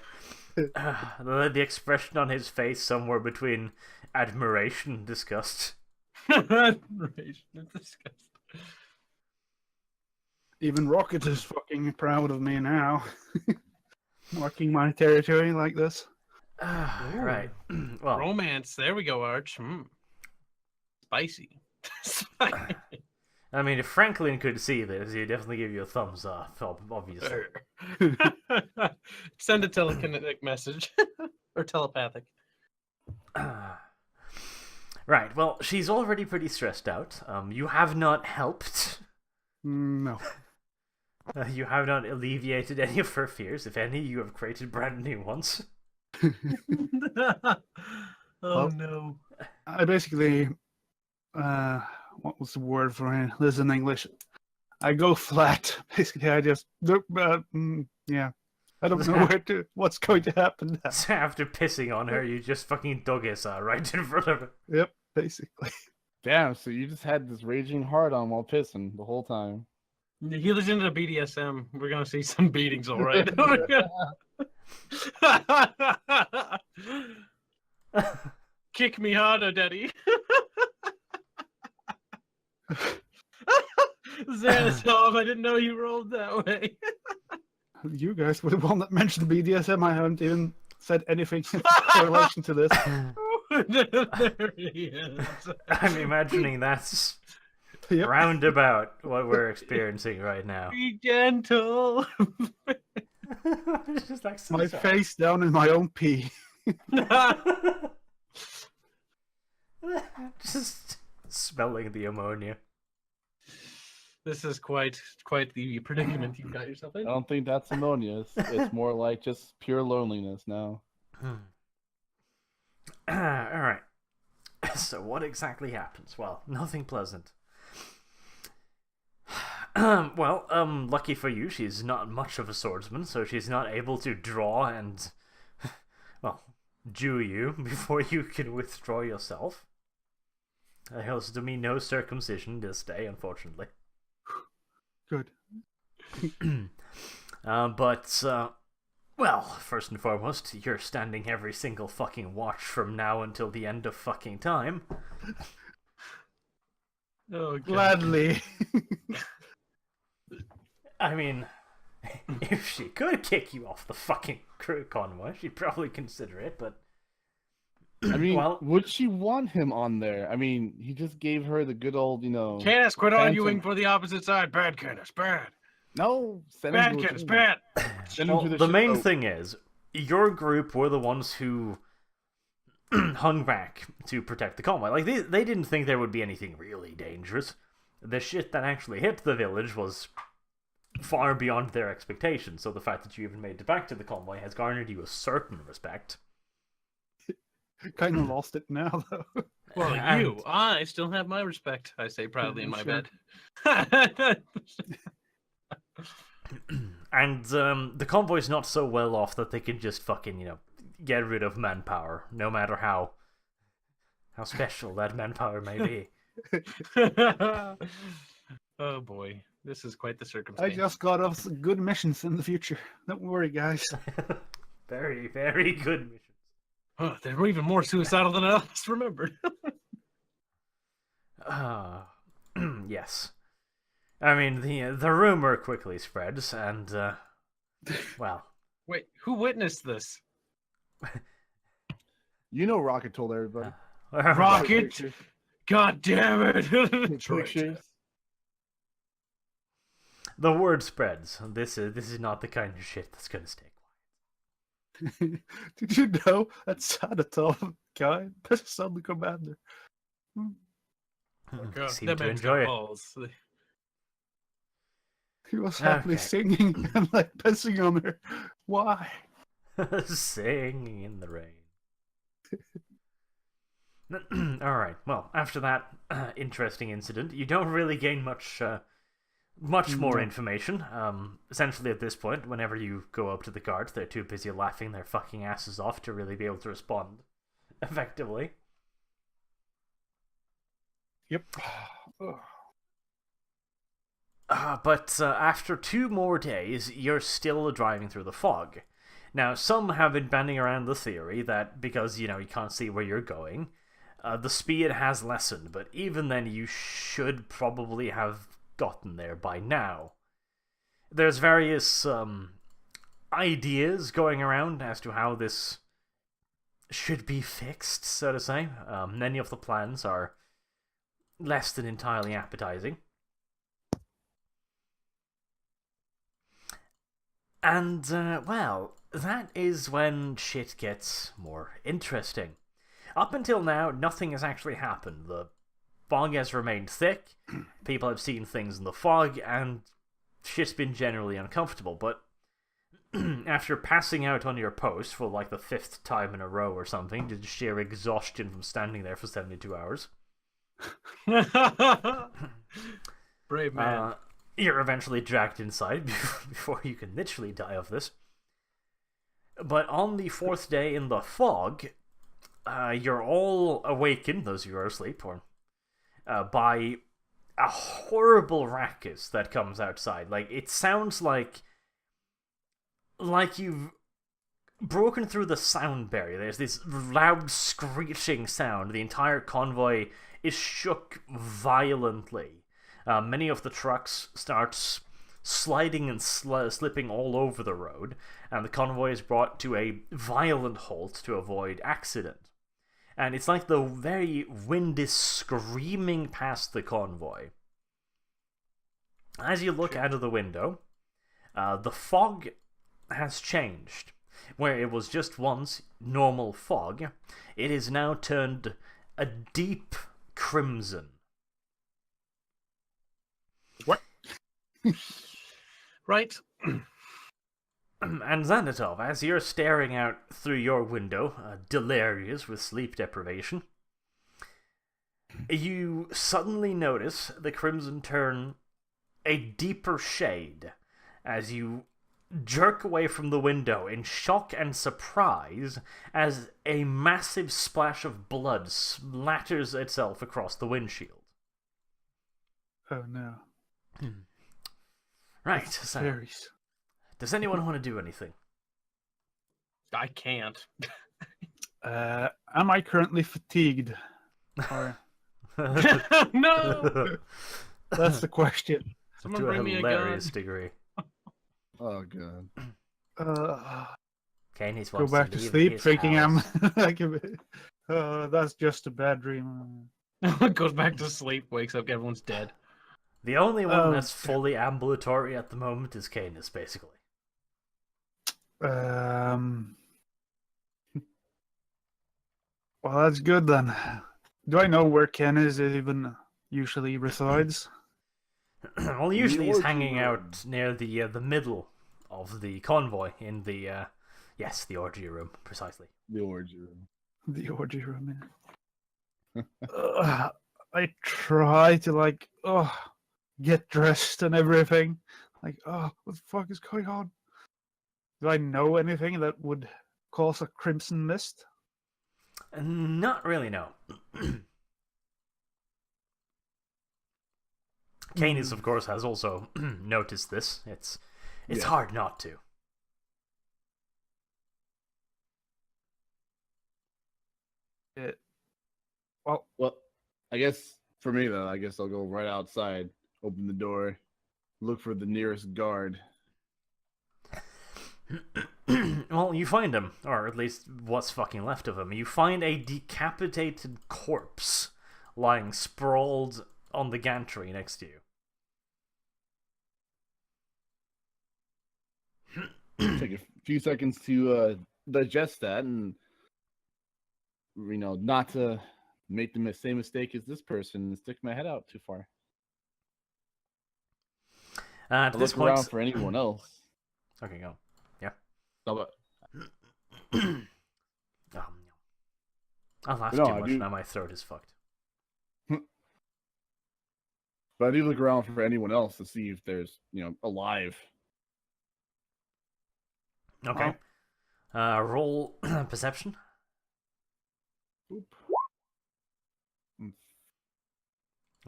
The expression on his face somewhere between admiration and disgust. Admiration and disgust. Even Rocket is fucking proud of me now. Marking my territory like this. Right. Well, Romance. There we go, Arch. Spicy. Spicy. I mean, if Franklin could see this, he'd definitely give you a thumbs up, obviously. Send a telekinetic message. Or telepathic. Right, well, she's already pretty stressed out. You have not helped. No. You have not alleviated any of her fears. If any, you have created brand new ones. Oh no. I basically, what was the word for it? This in English. I go flat. Basically, I just look, yeah. I don't know what's going to happen now. So after pissing on her, you just fucking dug us right in front of her. Yep, basically. Damn, so you just had this raging hard on while pissing the whole time. He listened to BDSM. We're gonna see some beatings, all right. Kick me harder, Daddy. Xanatov, I didn't know you rolled that way. You guys were the one that mentioned BDSM. I haven't even said anything in relation to this. There he is. I'm imagining that's Yep. roundabout what we're experiencing right now. Be gentle. It's just like so My sad. face down in my own pee. Just smelling the ammonia. This is quite the predicament you got yourself I in. don't think that's ammonia. It's more like just pure loneliness now. Alright. So what exactly happens? Well, nothing pleasant. Lucky for you, she's not much of a swordsman, so she's not able to draw and, well, Jew you before you can withdraw yourself. That also to me no circumcision this day, unfortunately. Good. Well, first and foremost, you're standing every single fucking watch from now until the end of fucking time. Oh, God. Gladly. I mean, if she could kick you off the fucking crew convoy, she'd probably consider it, but... I mean, Well- would she want him on there? I mean, he just gave her the good old, Canis, quit Phantom. arguing for the opposite side. Bad, Canis, bad. No, send him Bad, to a Canis, team. bad. Send him Well, to the ship main boat. thing is, your group were the ones who hung back to protect the convoy. Like, they didn't think there would be anything really dangerous. The shit that actually hit the village was far beyond their expectations, so the fact that you even made it back to the convoy has garnered you a certain respect. Kind of lost it now, though. Well, And- you, I still have my respect, I say proudly in my Sure. bed. And the convoy's not so well off that they can just fucking, get rid of manpower, no matter how special that manpower may be. Oh boy, this is quite the I circumstance. just got us good missions in the future. Don't worry, guys. Very, very good mission. Huh, they were even more suicidal than I last remembered. Yes. I mean, the rumor quickly spreads, and, well... Wait, who witnessed this? Rocket told everybody. Rocket? God damn it! Pictures. The word spreads. This is not the kind of shit that's gonna stay Did you know that Sanatov guy pisses on the commander? quiet. God, Seem that to man's enjoy got it. balls. He was happily Okay. singing and like pissing on her. Why? Singing in the rain. Alright, well, after that interesting incident, you don't really gain much more information. Essentially, at this point, whenever you go up to the guards, they're too busy laughing their fucking asses off to really be able to respond effectively. Yep. But after 2 more days, you're still driving through the fog. Now, some have been banding around the theory that because, you can't see where you're going, the speed has lessened, but even then you should probably have gotten there by now. There's various ideas going around as to how this should be fixed, so to say. Many of the plans are less than entirely appetizing. And, well, that is when shit gets more interesting. Up until now, nothing has actually happened. The fog has remained thick, people have seen things in the fog, and shit's been generally uncomfortable. But after passing out on your post for like the 5th time in a row or something, due to sheer exhaustion from standing there for 72 hours... Brave man. You're eventually dragged inside before you can literally die of this. But on the 4th day in the fog, you're all awakened, those of you who are asleep, by a horrible ruckus that comes outside. Like, it sounds like you've broken through the sound barrier. There's this loud screeching sound. The entire convoy is shook violently. Many of the trucks start sliding and slipping all over the road, and the convoy is brought to a violent halt to avoid accident. And it's like the very wind is screaming past the convoy. As you look out of the window, the fog has changed. Where it was just once normal fog, it is now turned a deep crimson. What? Right. And Xanatov, as you're staring out through your window, delirious with sleep deprivation, you suddenly notice the crimson turn a deeper shade as you jerk away from the window in shock and surprise as a massive splash of blood splatters itself across the windshield. Oh no. Right, so Fairies. does anyone want to do anything? I can't. Am I currently fatigued? Or... No! That's the question. Someone To a bring me a hilarious gun. degree. Oh god. Okay, he's Go back to sleep thinking I'm like that's just a bad dream. Goes back to sleep, wakes up, everyone's dead. The only one that's fully ambulatory at the moment is Canis, basically. Well, that's good then. Do I know where Ken is even usually resides? Well, usually he's orgy hanging room. out near the middle of the convoy in the the orgy room, precisely. The orgy room. The orgy room. Yeah. I try to get dressed and everything. What the fuck is going on? Do I know anything that would cause a crimson mist? Not really, no. Canis, of course, has also noticed this. It's Yeah. hard not to. Well, I guess for me though, I guess I'll go right outside, open the door, look for the nearest guard. Well, you find him, or at least what's fucking left of him. You find a decapitated corpse lying sprawled on the gantry next to you. Take a few seconds to digest that, and not to make the same mistake as this person and stick my head out too far. At I this look around point, for anyone else. okay, go. Yeah. How about- Um, I laughed No, too I much, do- now my throat is fucked. But I do look around for anyone else to see if there's, alive. Okay. Roll perception. Oop.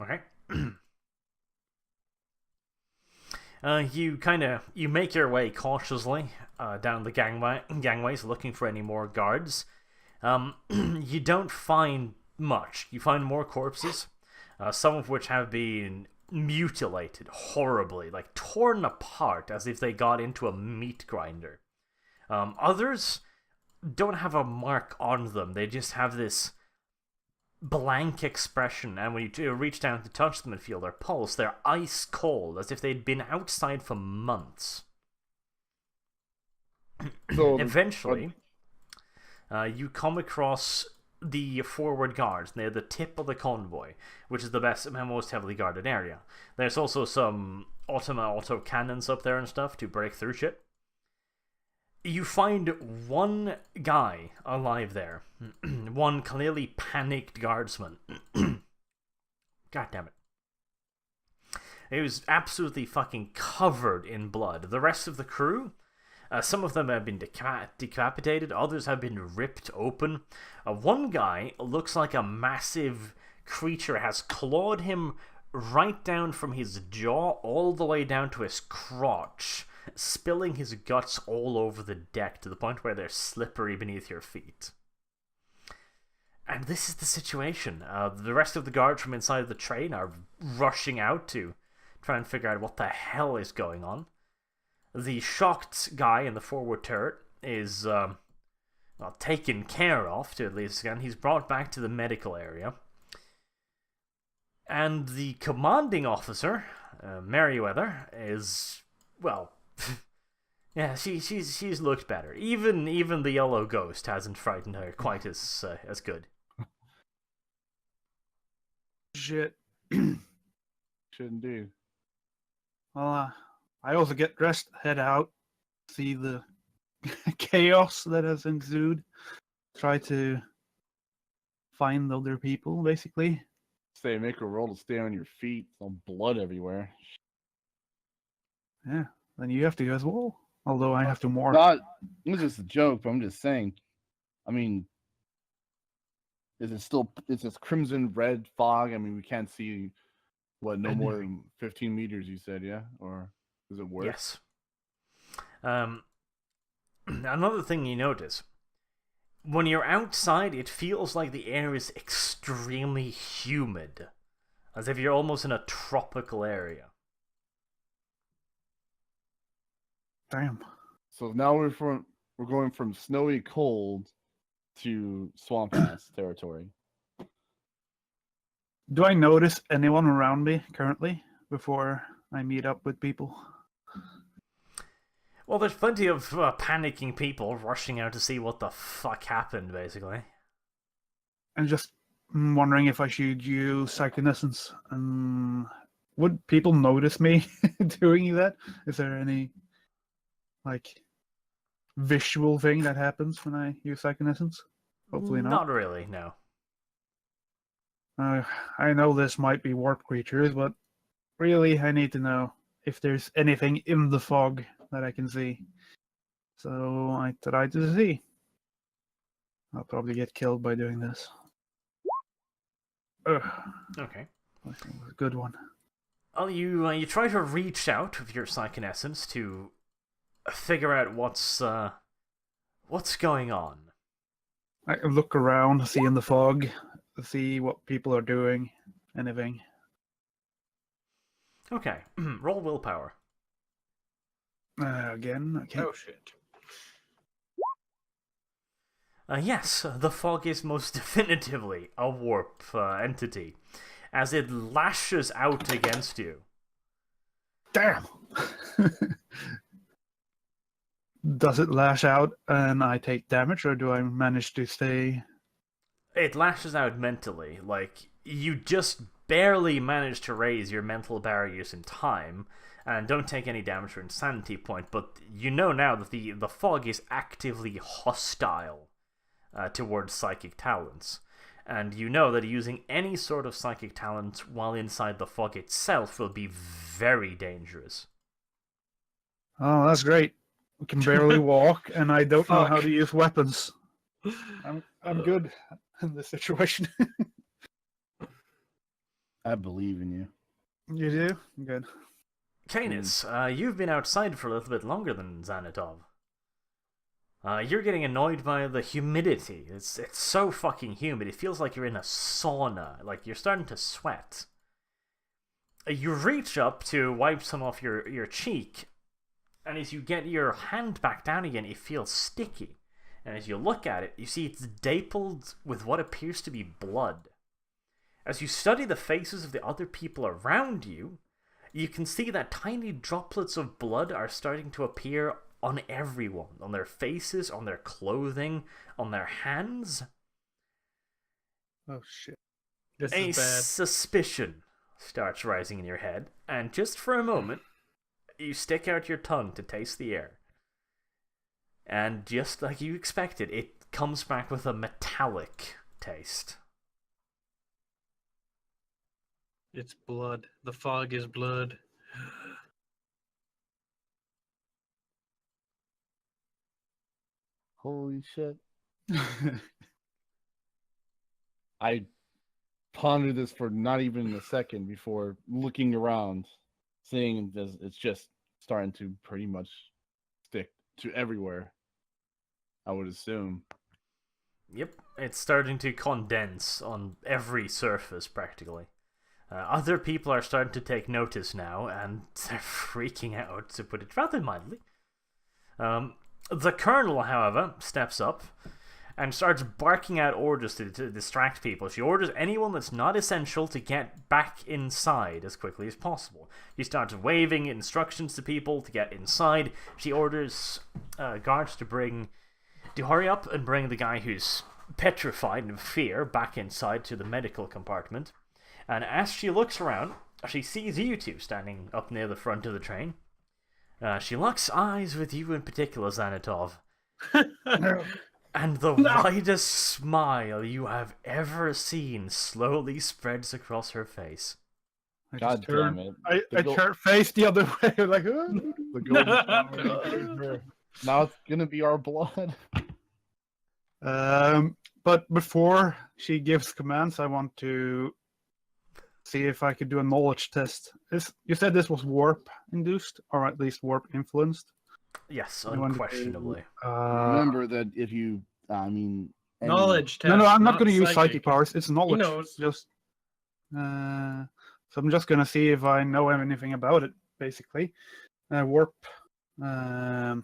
Okay. You make your way cautiously down the gangways, looking for any more guards. You don't find much. You find more corpses, some of which have been mutilated horribly, like torn apart as if they got into a meat grinder. Others don't have a mark on them. They just have this blank expression, and when you reach down to touch them and feel their pulse, they're ice cold, as if they'd been outside for months. So Eventually, you come across the forward guards near the tip of the convoy, which is the best and most heavily guarded area. There's also some auto cannons up there and stuff to break through shit. You find one guy alive there. One clearly panicked guardsman. God damn it. He was absolutely fucking covered in blood. The rest of the crew, some of them have been decapitated, others have been ripped open. One guy looks like a massive creature has clawed him right down from his jaw all the way down to his crotch, spilling his guts all over the deck to the point where they're slippery beneath your feet. And this is the situation. The rest of the guards from inside the train are rushing out to try and figure out what the hell is going on. The shocked guy in the forward turret is taken care of, to at least again. He's brought back to the medical area. And the commanding officer, Merriweather, is, well... yeah, she's looked better. Even the yellow ghost hasn't frightened her quite as good. Shit. Shouldn't do. Well, I also get dressed, head out, see the chaos that has ensued, try to find other people, basically. Say, make a roll to stay on your feet. All blood everywhere. Yeah, then you have to as well. Although I have to more. Not, it was just a joke, but I'm just saying. I mean, is this crimson red fog? I mean, we can't see no more than 15 meters, you said, yeah? Or does it work? Yes. Another thing you notice, when you're outside, it feels like the air is extremely humid, as if you're almost in a tropical area. Damn. So now we're going from snowy cold to swamp ass territory. Do I notice anyone around me currently before I meet up with people? Well, there's plenty of panicking people rushing out to see what the fuck happened, basically. I'm just wondering if I should use psychonescence. Would people notice me doing that? Is there any visual thing that happens when I use psychonescence? Hopefully not. Not really, no. I know this might be warp creatures, but really I need to know if there's anything in the fog that I can see. So I try to see. I'll probably get killed by doing this. Ugh. Okay. That was a good one. Well, you try to reach out with your psychonescence to figure out what's going on. I look around, see in the fog, see what people are doing, anything. Okay, roll willpower. Again, okay. Oh shit. Yes, the fog is most definitively a warp entity, as it lashes out against you. Damn! Does it lash out and I take damage, or do I manage to stay? It lashes out mentally, like you just barely manage to raise your mental barriers in time, and don't take any damage or insanity point, but you know now that the fog is actively hostile towards psychic talents. And you know that using any sort of psychic talent while inside the fog itself will be very dangerous. Oh, that's great. I can barely walk, and I don't know how Fuck. to use weapons. I'm good in this situation. I believe in you. You do? Good. Canis, you've been outside for a little bit longer than Xanatov. You're getting annoyed by the humidity. It's so fucking humid. It feels like you're in a sauna. Like you're starting to sweat. You reach up to wipe some off your cheek, and as you get your hand back down again, it feels sticky. And as you look at it, you see it's dappled with what appears to be blood. As you study the faces of the other people around you, you can see that tiny droplets of blood are starting to appear on everyone. On their faces, on their clothing, on their hands. Oh, shit. This A is bad. suspicion starts rising in your head, and just for a moment, you stick out your tongue to taste the air. And just like you expected, it comes back with a metallic taste. It's blood. The fog is blood. Holy shit. I pondered this for not even a second before looking around, seeing it's just starting to pretty much stick to everywhere, I would assume. Yep, it's starting to condense on every surface, practically. Other people are starting to take notice now, and they're freaking out, to put it rather mildly. The Colonel, however, steps up and starts barking out orders to distract people. She orders anyone that's not essential to get back inside as quickly as possible. She starts waving instructions to people to get inside. She orders guards to hurry up and bring the guy who's petrified in fear back inside to the medical compartment. And as she looks around, she sees you two standing up near the front of the train. She locks eyes with you in particular, Xanatov. And the widest smile you have ever seen slowly spreads across her face. I God just turn, damn it. I turn face the other way, like, The golden flower. Now it's gonna be our blood. But before she gives commands, I want to see if I could do a knowledge test. You said this was warp induced, or at least warp influenced. Yes, I want to unquestionably. Remember that if you, any- Knowledge test. No, I'm not going to use psychic psychic powers. It's knowledge. knows. Just, so I'm just going to see if I know anything about it, basically. Warp, knowledge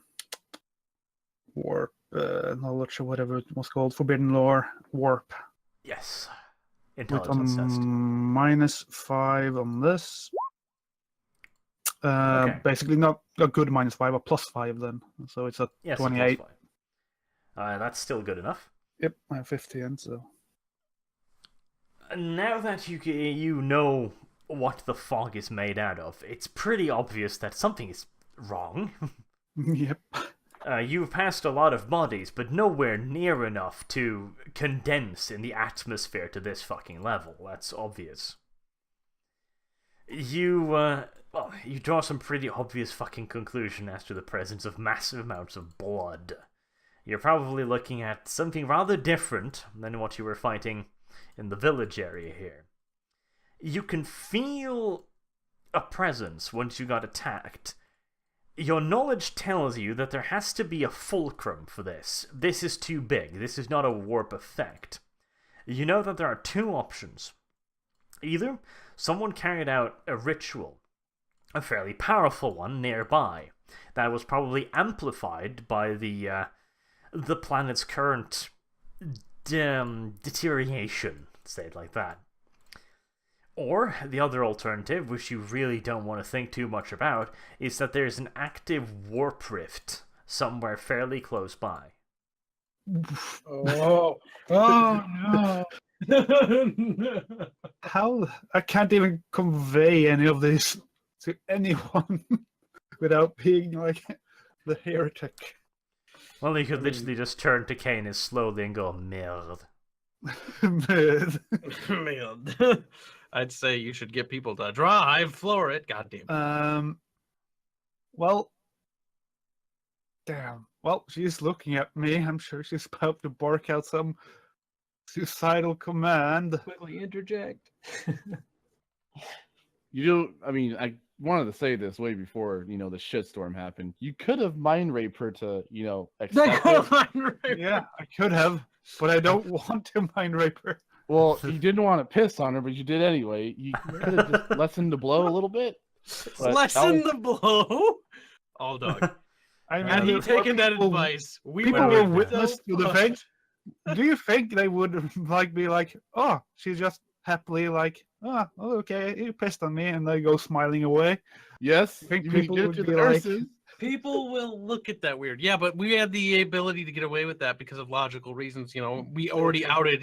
or whatever it was called, forbidden lore, warp. Yes. With Intelligence test. -5 on this. Okay. Basically not a good -5, a +5 then. So it's a Yes, 28. That's still good enough. Yep, I have 15, so. Now that you know what the fog is made out of, it's pretty obvious that something is wrong. Yep. You've passed a lot of bodies, but nowhere near enough to condense in the atmosphere to this fucking level. That's obvious. You draw some pretty obvious fucking conclusion as to the presence of massive amounts of blood. You're probably looking at something rather different than what you were fighting in the village area here. You can feel a presence once you got attacked. Your knowledge tells you that there has to be a fulcrum for this. This is too big. This is not a warp effect. You know that there are two options. Either someone carried out a ritual, a fairly powerful one nearby, that was probably amplified by the planet's current deterioration, say it like that. Or, the other alternative, which you really don't want to think too much about, is that there's an active warp rift somewhere fairly close by. Oh no. How? I can't even convey any of this to anyone without being like the heretic. Well, you could literally just turn to Canis slowly and go, merde. Man. I'd say you should get people to drive, floor it. Goddamn. Well, damn. Well, she's looking at me. I'm sure she's about to bark out some suicidal command. Quickly interject. You do. I mean, I wanted to say this way before the shitstorm happened. You could have mind raped her to accept it. Yeah, I could have, but I don't want to mind rape her. Well, you didn't want to piss on her, but you did anyway. You could have just lessened the blow a little bit. but Lessen that the blow. Oh, dog. I mean, Had he there were taken that people- advice, we People would were have witness to the thing. Do you think they would be like, oh, she's just happily like, oh, okay, you pissed on me, and they go smiling away? Yes, I think you can people give it would to be the like- nurses. People will look at that weird. Yeah, but we had the ability to get away with that because of logical reasons. We already outed,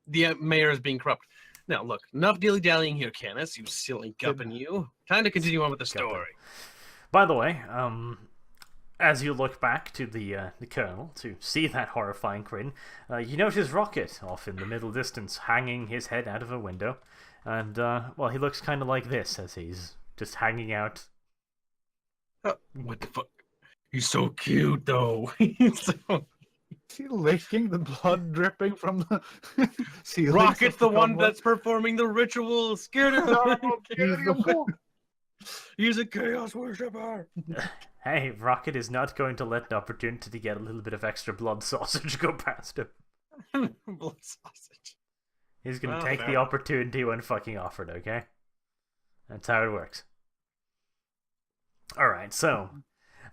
the mayor as being corrupt. Now, look, enough dilly-dallying here, Canis, you silly guppin' you. Time to continue on with the story. By the way, as you look back to the colonel to see that horrifying grin, you notice Rocket off in the middle distance, hanging his head out of a window, and well, he looks kind of like this as he's just hanging out. What the fuck? He's so cute, though. He's so... Is he licking the blood dripping from the ceiling? Rocket's the one that's performing the ritual. Scared of He's a chaos worshiper. Hey, Rocket is not going to let the opportunity to get a little bit of extra blood sausage go past him. Blood sausage. He's going to Well, take fair. the opportunity when fucking offered, okay? That's how it works. Alright, so...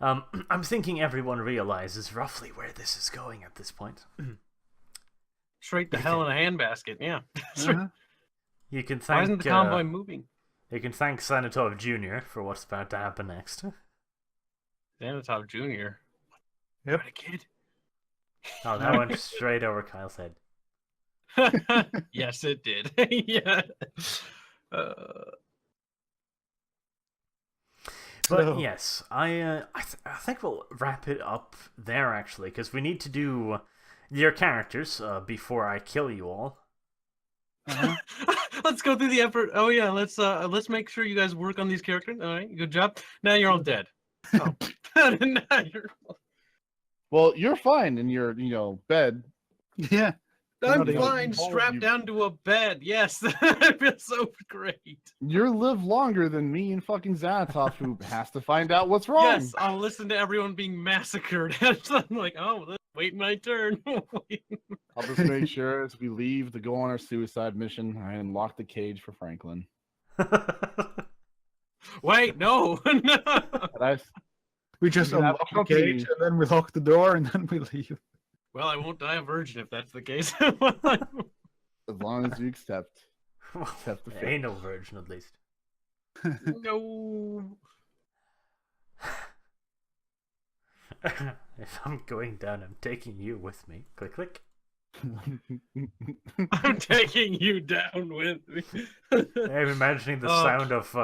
I'm thinking everyone realizes roughly where this is going at this point. Straight to hell in a handbasket, yeah. Uh-huh. You can Why thank isn't the convoy moving? you can thank Sanitov Jr. for what's about to happen next. Xanatov Jr. Yep. What a kid. Oh, that went straight over Kyle's head. Yes, it did. Yeah. But So- yes, I think we'll wrap it up there actually, because we need to do your characters before I kill you all. Uh-huh. Let's go through the effort. Oh yeah, let's make sure you guys work on these characters. All right, good job. Now you're all dead. Oh. Now you're... Well, you're fine in your bed. Yeah. I'm Not even- fine, all of strapped you- down to a bed. Yes, that feels so great. You live longer than me and fucking Xanatov, who has to find out what's wrong. Yes, I'll listen to everyone being massacred. I'm like, oh, wait my turn. I'll just make sure as we leave to go on our suicide mission, I unlock the cage for Franklin. Wait, no, no. And We just You can have unlock the company. cage, and then we lock the door, and then we leave. Well, I won't die a virgin if that's the case. as long as you accept the fate. Ain't no virgin, at least. No. If I'm going down, I'm taking you with me. Click, click. I'm taking you down with me. I'm imagining the Oh. sound of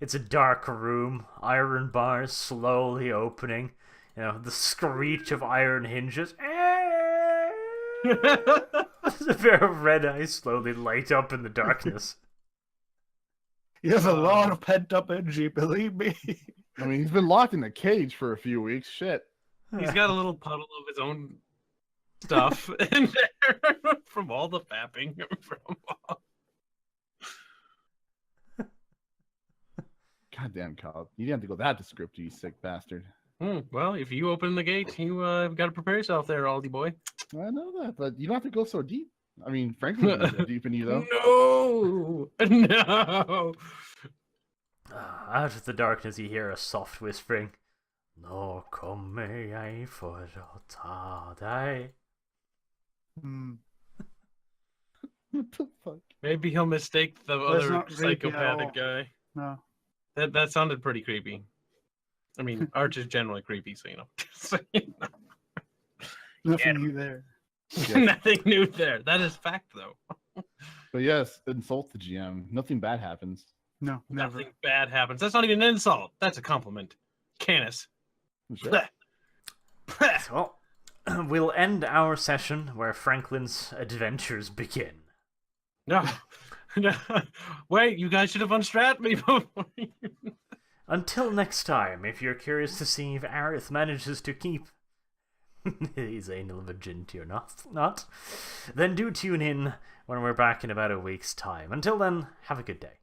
it's a dark room, iron bars slowly opening, the screech of iron hinges. A pair of red eyes slowly light up in the darkness. He has a lot of pent up energy, believe me. I mean, he's been locked in a cage for a few weeks. Shit. He's got a little puddle of his own stuff in there from all the fapping. Goddamn, Kyle. You didn't have to go that descriptive, you sick bastard. Well, if you open the gate, you got to prepare yourself there, Aldi boy. I know that, but you don't have to go so deep. I mean, Franklin's gonna go deep in you, though. No, no. Out of the darkness, you hear a soft whispering. No come I for die. Hmm. What the fuck? Maybe he'll mistake the That's other not creepy at psychopathic all. guy. No. That sounded pretty creepy. I mean, Arch is generally creepy, so you know. So, you know. Nothing new there. Nothing new there. That is fact, though. But yes, insult the GM. Nothing bad happens. No, never. Nothing bad happens. That's not even an insult. That's a compliment. Canis. Sure. Blech. Well, we'll end our session where Franklin's adventures begin. No. No. Wait, you guys should have unstrapped me before. Until next time, if you're curious to see if Aerith manages to keep his anal virginity or not, then do tune in when we're back in about a week's time. Until then, have a good day.